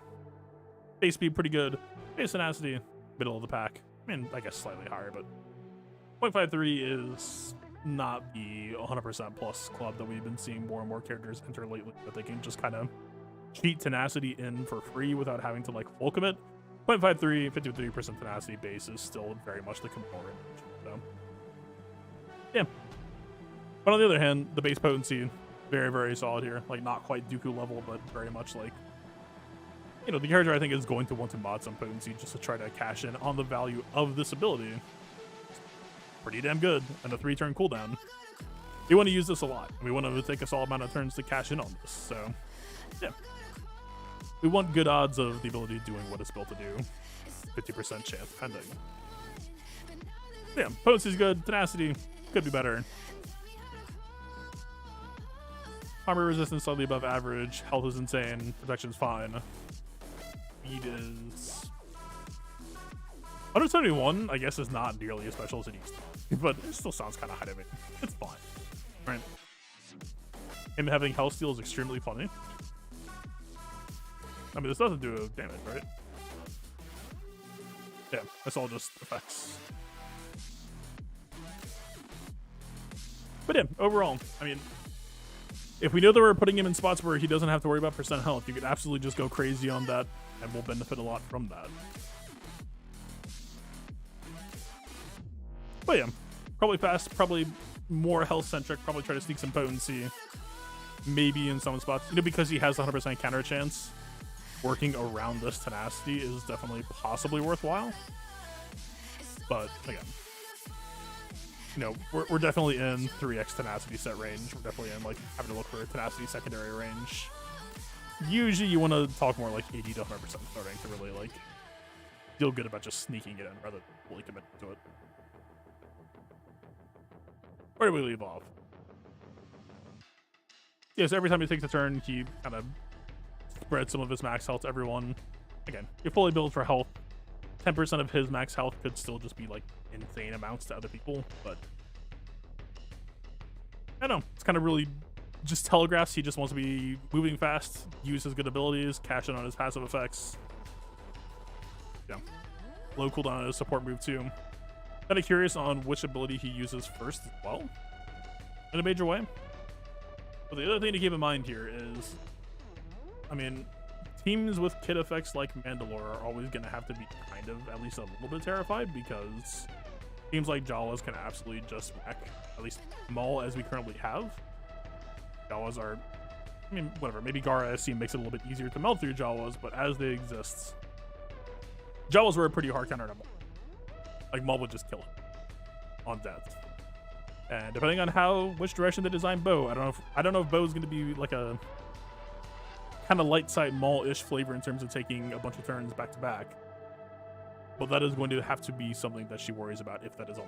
base speed pretty good, base tenacity, middle of the pack. I mean, I guess slightly higher, but 0.53 is not the 100% plus club that we've been seeing more and more characters enter lately, that they can just kind of cheat tenacity in for free without having to like full commit. 0.53, 53% tenacity base is still very much the component. So, yeah. But on the other hand, the base potency, very, very solid here. Like, not quite Dooku level, but very much like, you know, the character I think is going to want to mod some potency just to try to cash in on the value of this ability. Pretty damn good, and a 3-turn cooldown. We want to use this a lot. We want to take a solid amount of turns to cash in on this, so yeah. We want good odds of the ability doing what it's built to do. 50% chance, pending. Yeah, potency's good, tenacity could be better. Armor resistance slightly above average, health is insane, protection's fine. Speed is 171, I guess, is not nearly as special as it used to be, but it still sounds kind of high to me. It's fine. Right. Him having health steal is extremely funny. I mean, this doesn't do damage, right? Yeah, that's all just effects. But yeah, overall, I mean, if we know that we're putting him in spots where he doesn't have to worry about percent health, you could absolutely just go crazy on that, and we'll benefit a lot from that. But yeah, probably fast, probably more health-centric, probably try to sneak some potency, maybe in some spots. You know, because he has 100% counter chance, working around this tenacity is definitely possibly worthwhile. But again, you know, we're definitely in 3x tenacity set range. We're definitely in, like, having to look for a tenacity secondary range. Usually you want to talk more like 80 to 100% starting to really, like, feel good about just sneaking it in rather than fully commit to it. Where do we leave off? Yeah, so every time he takes a turn, he kind of spreads some of his max health to everyone. Again, you're fully built for health. 10% of his max health could still just be like insane amounts to other people, but I don't know. It's kind of really just telegraphs he just wants to be moving fast, use his good abilities, cash in on his passive effects. Yeah. Low cooldown on his support move too. Kind of curious on which ability he uses first as well, in a major way. But the other thing to keep in mind here is, I mean, teams with kit effects like Mandalore are always going to have to be kind of at least a little bit terrified, because teams like Jawas can absolutely just wreck at least Maul as we currently have. Jawas are, I mean, whatever, maybe Gara SC makes it a little bit easier to meld through Jawas, but as they exist, Jawas were a pretty hard counter to Maul. Like, Maul would just kill him on death. And depending on which direction they design Bo, I don't know if Bo's going to be like a kind of light side Maul-ish flavor in terms of taking a bunch of turns back to back. But that is going to have to be something that she worries about if that is all.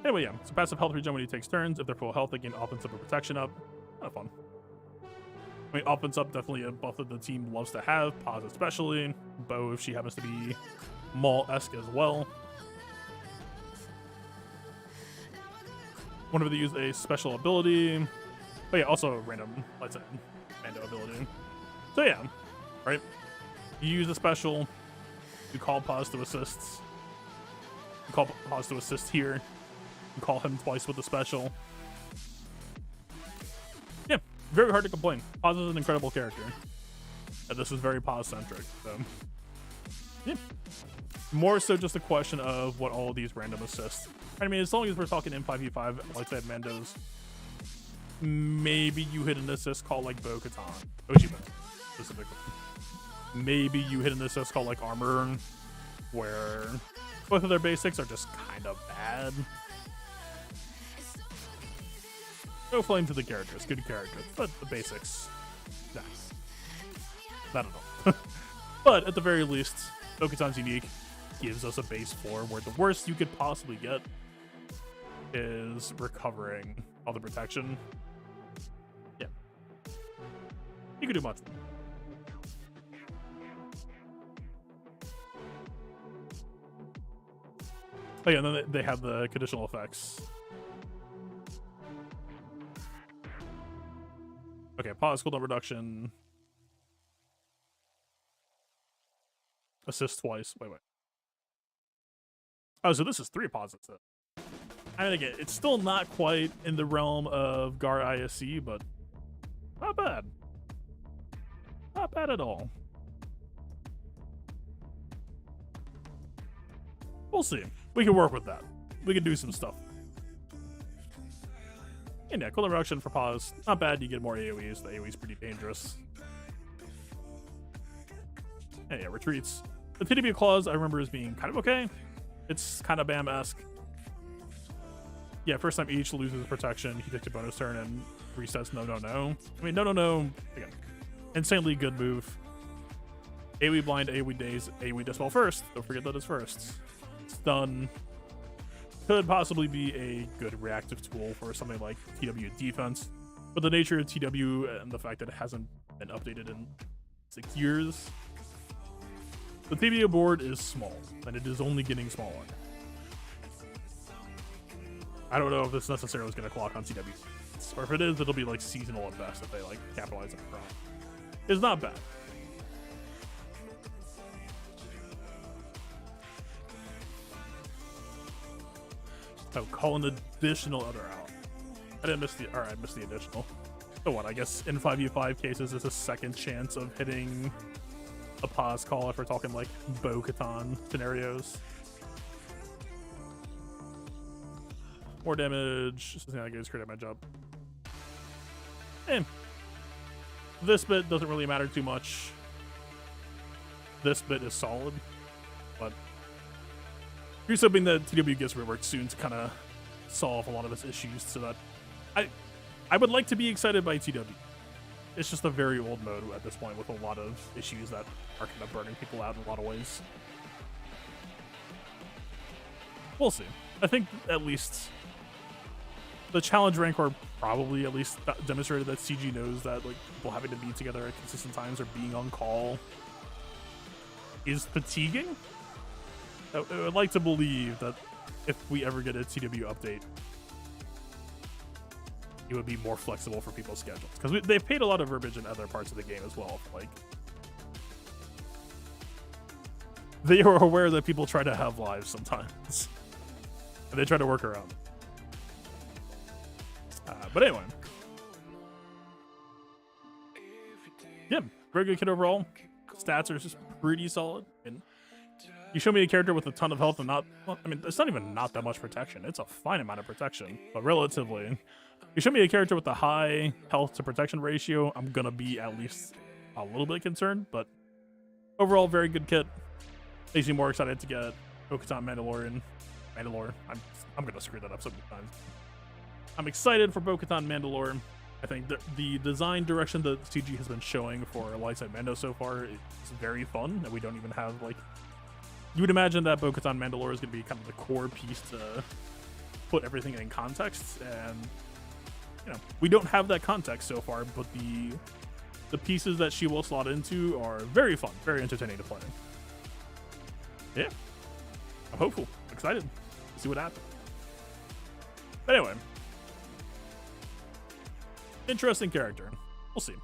Anyway, yeah, so passive health regen when he takes turns. If they're full health, they gain offensive or protection up. Kind of fun. I mean, offense up, definitely a buff that the team loves to have. Pause especially. Bo, if she happens to be Maul-esque as well. Whenever they use a special ability. But yeah, also a random lights out Mando ability. So yeah, right? You use a special. You call pause to assists. You call pause to assist here. You call him twice with the special. Yeah, very hard to complain. Pause is an incredible character. And this is very pause-centric, so... yeah. More so just a question of what all of these random assists. I mean, as long as we're talking M5v5, like I said, Mandos, maybe you hit an assist call like Bo-Katan. Oshima, specifically. Maybe you hit an assist call like Armor, where both of their basics are just kind of bad. No flame to the characters, good characters, but the basics, nah. Not at all. But at the very least, Bo-Katan's unique gives us a base 4 where the worst you could possibly get is recovering all the protection. Yeah. You could do much. Oh yeah, and then they have the conditional effects. Okay, pause, cooldown reduction. Assist twice. Wait. Oh, so this is 3 pauses then. I mean, again, it's still not quite in the realm of Gar ISC, but not bad. Not bad at all. We'll see. We can work with that. We can do some stuff. And yeah, cooldown reduction for pause. Not bad. You get more AoEs. The AoE's pretty dangerous. And yeah, retreats. The TW clause I remember as being kind of okay. It's kind of Bam-esque. Yeah, first time each loses protection. He takes a bonus turn and resets no. I mean, no. Again, insanely good move. AoE blind, AoE daze, AoE dispel first. Don't forget that it's first. Stun. Could possibly be a good reactive tool for something like TW defense. But the nature of TW and the fact that it hasn't been updated in 6 years. The TW board is small, and it is only getting smaller. I don't know if this necessarily is going to clock on TW. Or if it is, it'll be like seasonal at best if they like capitalize on it. It's not bad. Oh, call an additional other out. I didn't miss the. Alright, I missed the additional. So what? I guess in 5v5 cases, it's a second chance of hitting a pause call if we're talking like Bo-Katan scenarios. More damage. This is not good. Great at my job. And this bit doesn't really matter too much. This bit is solid, but here's hoping that TW gets reworked soon to kind of solve a lot of its issues, so that I would like to be excited by TW. It's just a very old mode at this point with a lot of issues that are kind of burning people out in a lot of ways. We'll see. I think at least the challenge rancor probably at least demonstrated that CG knows that like people having to be together at consistent times or being on call is fatiguing. I would like to believe that if we ever get a TW update, it would be more flexible for people's schedules, because they've paid a lot of verbiage in other parts of the game as well. Like, they are aware that people try to have lives sometimes, and they try to work around. But anyway, yeah, very good kit overall. Stats are just pretty solid. And you show me a character with a ton of health and not, well, I mean, it's not even not that much protection. It's a fine amount of protection, but relatively. You show me a character with a high health to protection ratio, I'm gonna be at least a little bit concerned, but overall, very good kit. Makes me more excited to get Bo-Katan Mandalore. I'm gonna screw that up so many times. I'm excited for Bo-Katan Mandalore. I think the design direction that CG has been showing for Lightside Mando so far is very fun, and we don't even have, like, you would imagine that Bo-Katan Mandalore is going to be kind of the core piece to put everything in context, and, you know, we don't have that context so far, but the the pieces that she will slot into are very fun, very entertaining to play. Yeah, I'm hopeful, excited to see what happens. But anyway, interesting character. We'll see.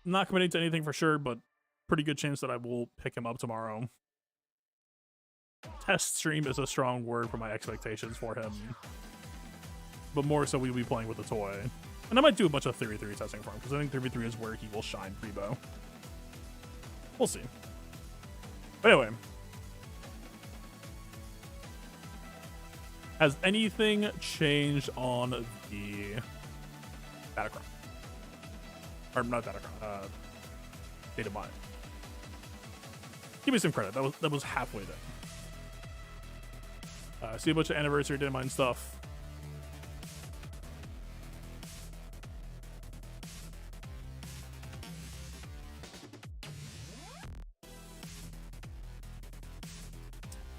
Not committing to anything for sure, but pretty good chance that I will pick him up tomorrow. Test stream is a strong word for my expectations for him, but more so we'll be playing with the toy. And I might do a bunch of Theory 3 testing for him, because I think Theory 3 is where he will shine Prebo. We'll see. But anyway, has anything changed on the Datacron? Or not Datacron, Data Mine. Give me some credit. That was halfway there. See a bunch of anniversary Data Mine stuff.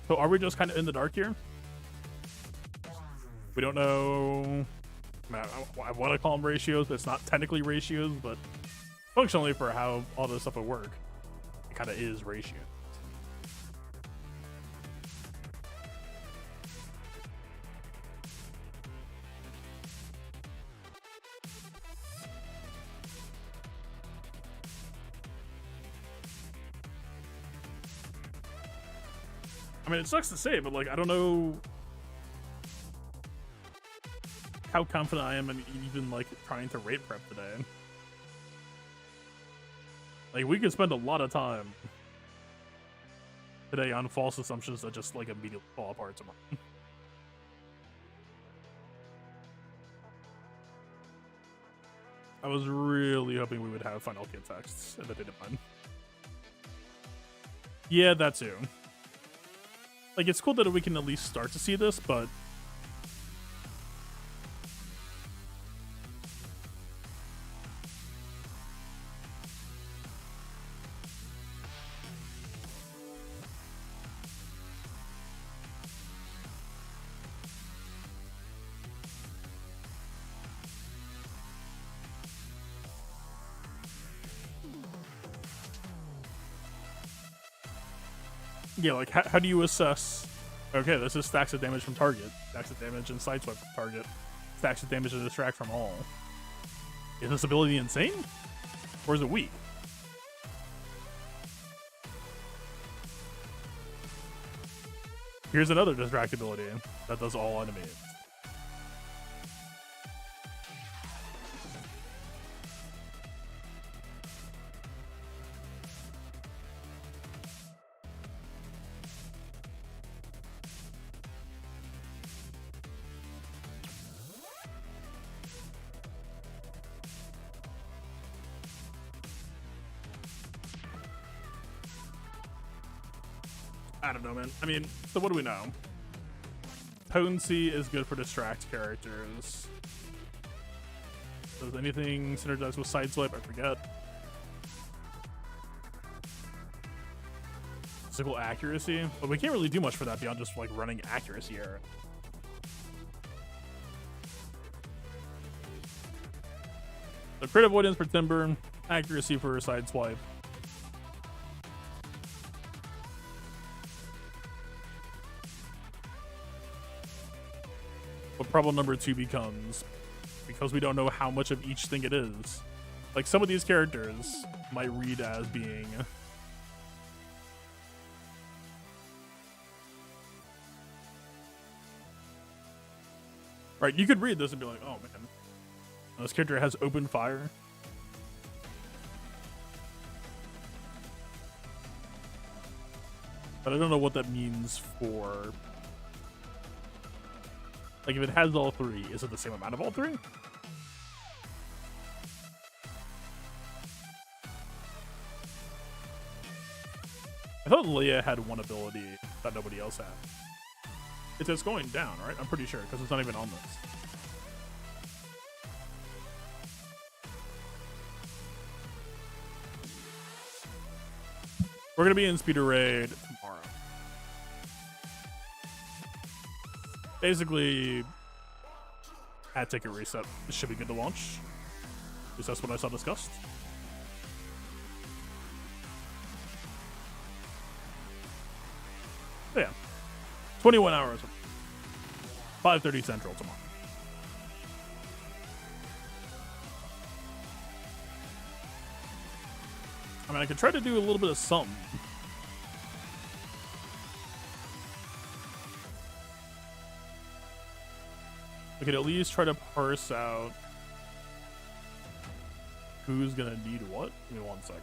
So are we just kind of in the dark here? We don't know. I mean, I want to call them ratios, but it's not technically ratios, but functionally for how all this stuff would work, it kind of is ratio. I mean, it sucks to say, but like, I don't know how confident I am in even like trying to rate prep today. Like, we could spend a lot of time today on false assumptions that just like immediately fall apart tomorrow. I was really hoping we would have final kit texts in the data mine. Yeah, that too. Like, it's cool that we can at least start to see this, but yeah, like, how do you assess, okay, this is stacks of damage from target, stacks of damage and sideswipe from target, stacks of damage to distract from all. Is this ability insane? Or is it weak? Here's another distract ability that does all enemies. I don't know, man. I mean, so what do we know? Potency is good for distract characters. Does anything synergize with sideswipe? I forget. Physical accuracy? But we can't really do much for that beyond just like running accuracy error. So crit avoidance for Timber, accuracy for sideswipe. But problem number 2 becomes, because we don't know how much of each thing it is, like some of these characters might read as being right. You could read this and be like, oh man, this character has open fire. But I don't know what that means for, like, if it has all 3, is it the same amount of all 3? I thought Leia had one ability that nobody else had. It's going down, right? I'm pretty sure, because it's not even on this. We're gonna be in Speeder Raid tomorrow. Basically, at ticket reset, this should be good to launch. At least that's what I saw discussed. So yeah, 21 hours, 5:30 Central tomorrow. I mean, I could try to do a little bit of something. We could at least try to parse out who's gonna need what. Give me 1 sec.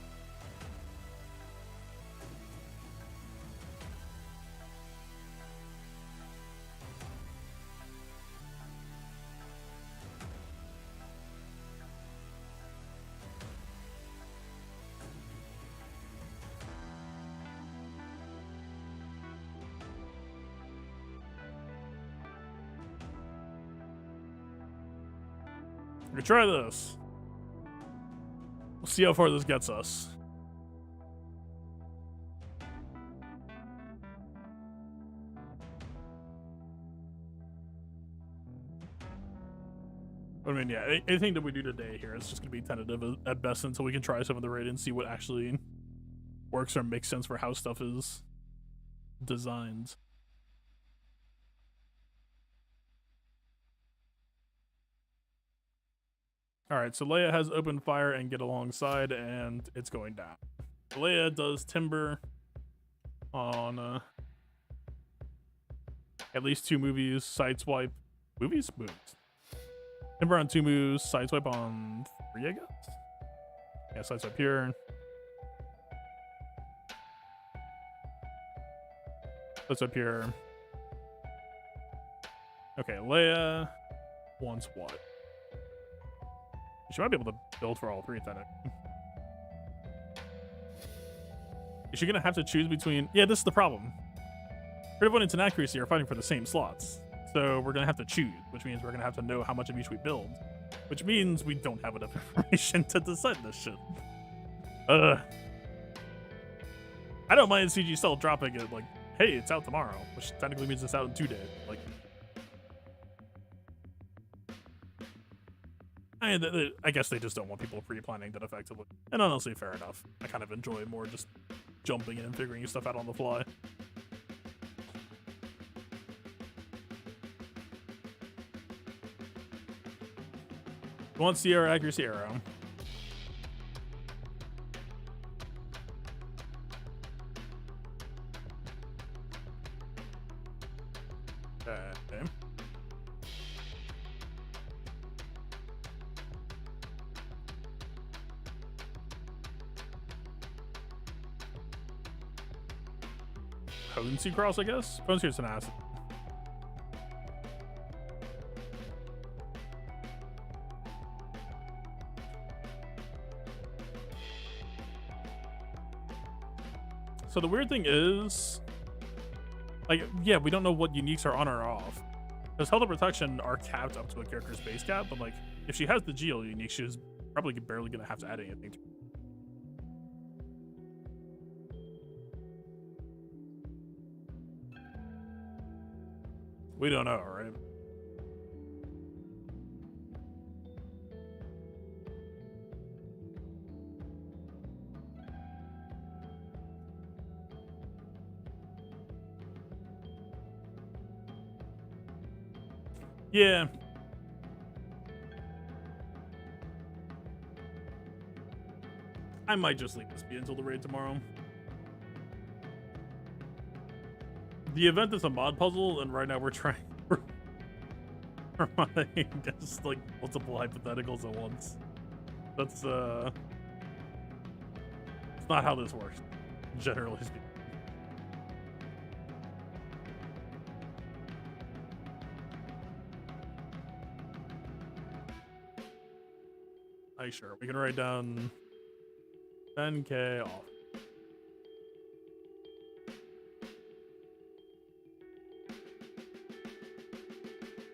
We could try this. We'll see how far this gets us. I mean, yeah, anything that we do today here is just going to be tentative at best until we can try some of the raid and see what actually works or makes sense for how stuff is designed. Alright, so Leia has open fire and get alongside, and it's going down. Leia does timber on at least 2 movies, sideswipe. Movies? Moves. Timber on 2 moves, sideswipe on 3, I guess? Yeah, sideswipe here. Sideswipe here. Okay, Leia wants what? She might be able to build for all 3 then. Is she gonna have to choose between? Yeah, this is the problem. Critical and inaccuracy are fighting for the same slots, so we're gonna have to choose, which means we're gonna have to know how much of each we build, which means we don't have enough information to decide this shit. I don't mind CG still dropping it like, hey, it's out tomorrow, which technically means it's out in 2 days. Like, I guess they just don't want people pre-planning that effectively. And honestly, fair enough. I kind of enjoy more just jumping in and figuring stuff out on the fly. You want Sierra accuracy arrow. Okay. Potency cross, I guess? Potency is an acid. So the weird thing is, like, yeah, we don't know what uniques are on or off. Because health and protection are capped up to a character's base cap, but like, if she has the GL unique, she's probably barely gonna have to add anything to it. We don't know, right? Yeah. I might just leave this be until the raid tomorrow. The event is a mod puzzle, and right now we're trying just like multiple hypotheticals at once. That's it's not how this works, generally speaking. Like, sure, we can write down 10K off.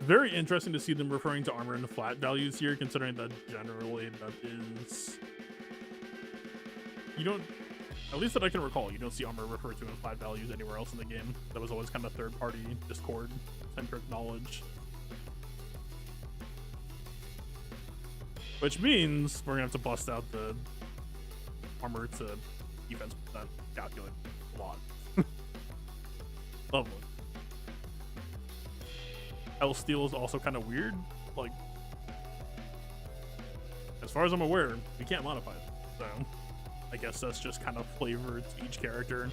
Very interesting to see them referring to armor in flat values here, considering that generally that is... You don't... At least that I can recall, you don't see armor referred to in flat values anywhere else in the game. That was always kind of third-party Discord-centric knowledge. which means we're gonna have to bust out the armor to defense percent calculate a lot. Lovely. Hell Steel is also kind of weird. Like, as far as I'm aware, we can't modify it. So, I guess that's just kind of flavor to each character.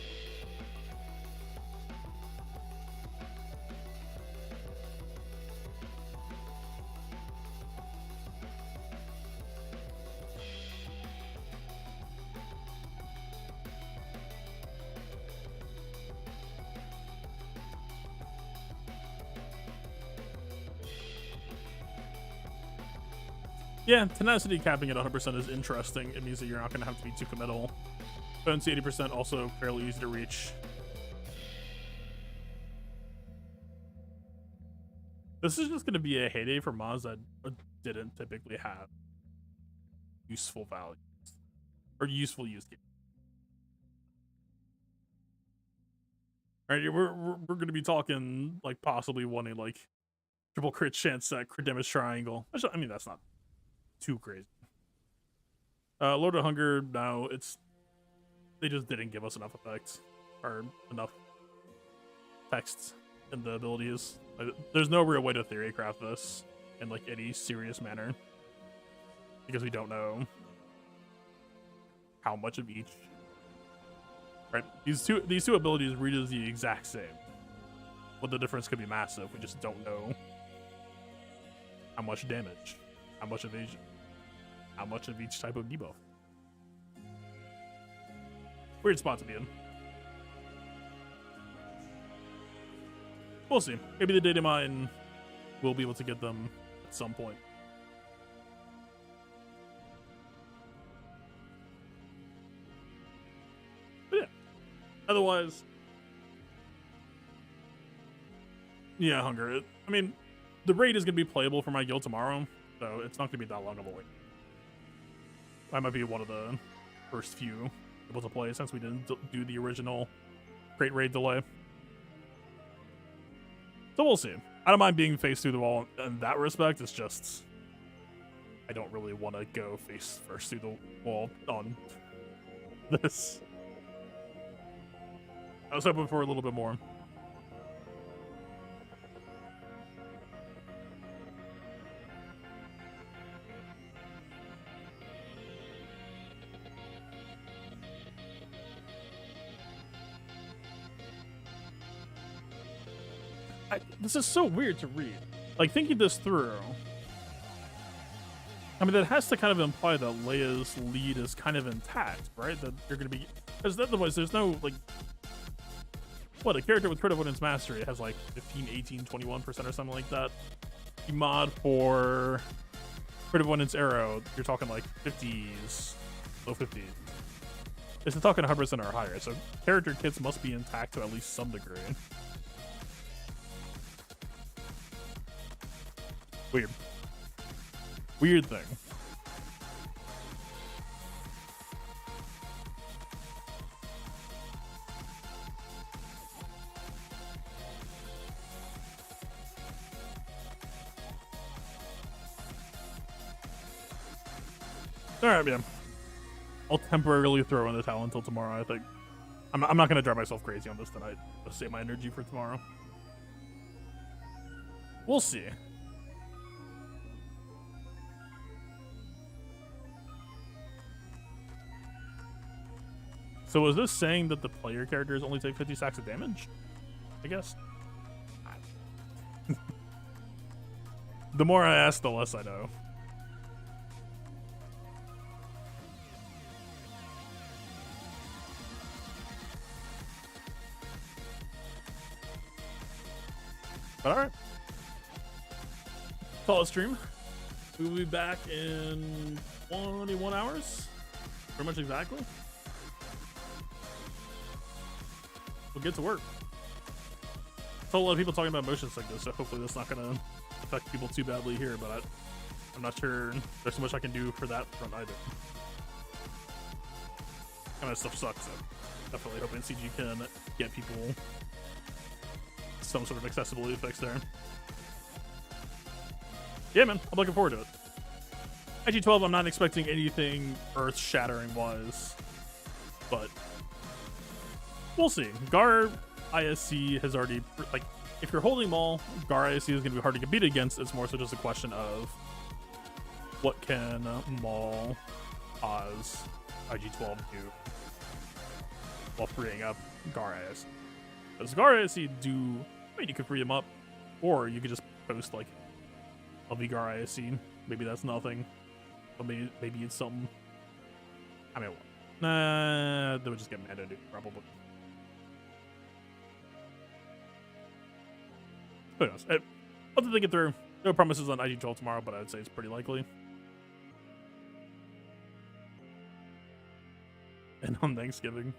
Yeah, tenacity capping at 100% is interesting. It means that you're not going to have to be too committal. Potency 80% also fairly easy to reach. This is just going to be a heyday for mods that didn't typically have useful values or useful use cases. All right, we're going to be talking like possibly wanting like triple crit chance at crit damage triangle. I mean, that's not too crazy. Lord of Hunger, no, they just didn't give us enough effects or enough text in the abilities. Like, there's no real way to theorycraft this in like any serious manner because we don't know how much of each. Right, these two abilities read as the exact same, but the difference could be massive. We just don't know how much damage, how much evasion, how much of each type of debuff. Weird spot to be in. We'll see. Maybe the data mine will be able to get them at some point. But yeah. Otherwise, yeah, Hunger. I mean, the raid is going to be playable for my guild tomorrow, so it's not going to be that long of a wait. I might be one of the first few able to play since we didn't do the original Great Raid delay. So we'll see. I don't mind being face through the wall in that respect. It's just I don't really want to go face first through the wall on this. I was hoping for a little bit more. This is so weird to read. Like, thinking this through, I mean, that has to kind of imply that Leia's lead is kind of intact, right? That you're going to be... Because otherwise, there's no, like... What, a character with crit avoidance mastery has, like, 15, 18, 21% or something like that. You mod for crit avoidance arrow, you're talking, like, 50s, low 50s. It's talking 100% or higher, so character kits must be intact to at least some degree. Weird. Weird thing. Alright, yeah. I'll temporarily throw in the towel until tomorrow, I think. I'm not going to drive myself crazy on this tonight. I'll save my energy for tomorrow. We'll see. So is this saying that the player characters only take 50 stacks of damage? I guess. The more I ask, the less I know. But alright. Call it stream. We will be back in 21 hours. Pretty much exactly. We'll get to work. Saw a lot of people talking about motion sickness, so hopefully that's not going to affect people too badly here, but I'm not sure there's so much I can do for that front either. Kind of stuff sucks, so definitely hoping CG can get people some sort of accessibility fix there. Yeah, man, I'm looking forward to it. IG12, I'm not expecting anything earth-shattering wise, but we'll see. Gar ISC has already, like, if you're holding Maul, Gar ISC is going to be hard to compete against. It's more so just a question of what can Maul cause IG12 do while freeing up Gar ISC. Does Gar ISC do, I mean, you could free him up, or you could just post, like, LV Gar ISC. Maybe that's nothing. But maybe it's something. I mean, nah, they would just get mad at it, probably. Who knows? I'll have to think it through. No promises on IG12 tomorrow, but I'd say it's pretty likely. And on Thanksgiving.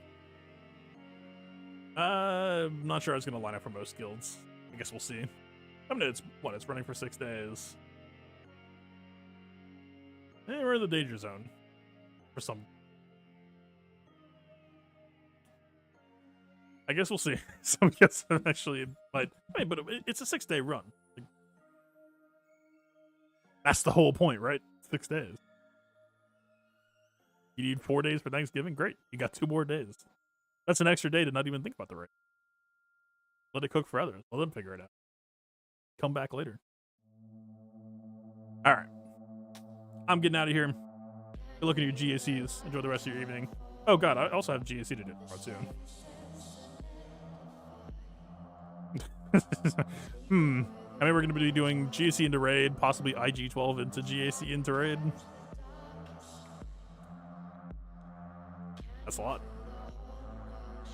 I'm not sure I was going to line up for most guilds. I guess we'll see. I mean, it's running for 6 days. Hey, we're in the danger zone. For some. I guess we'll see. So I guess actually, but it's a 6-day run. Like, that's the whole point, right? 6 days. You need 4 days for Thanksgiving? Great. You got 2 more days. That's an extra day to not even think about the raid. Let it cook for others. Let them figure it out. Come back later. All right. I'm getting out of here. Good looking at your GACs. Enjoy the rest of your evening. Oh god, I also have GAC to do tomorrow too. I mean, we're going to be doing GAC into raid, possibly IG12 into GAC into raid. That's a lot.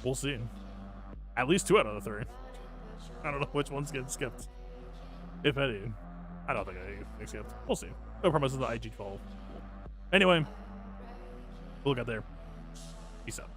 We'll see. At least 2 out of the 3. I don't know which ones get skipped, if any. I don't think any get skipped. We'll see. No promises of the IG12. Anyway, we'll get there. Peace out.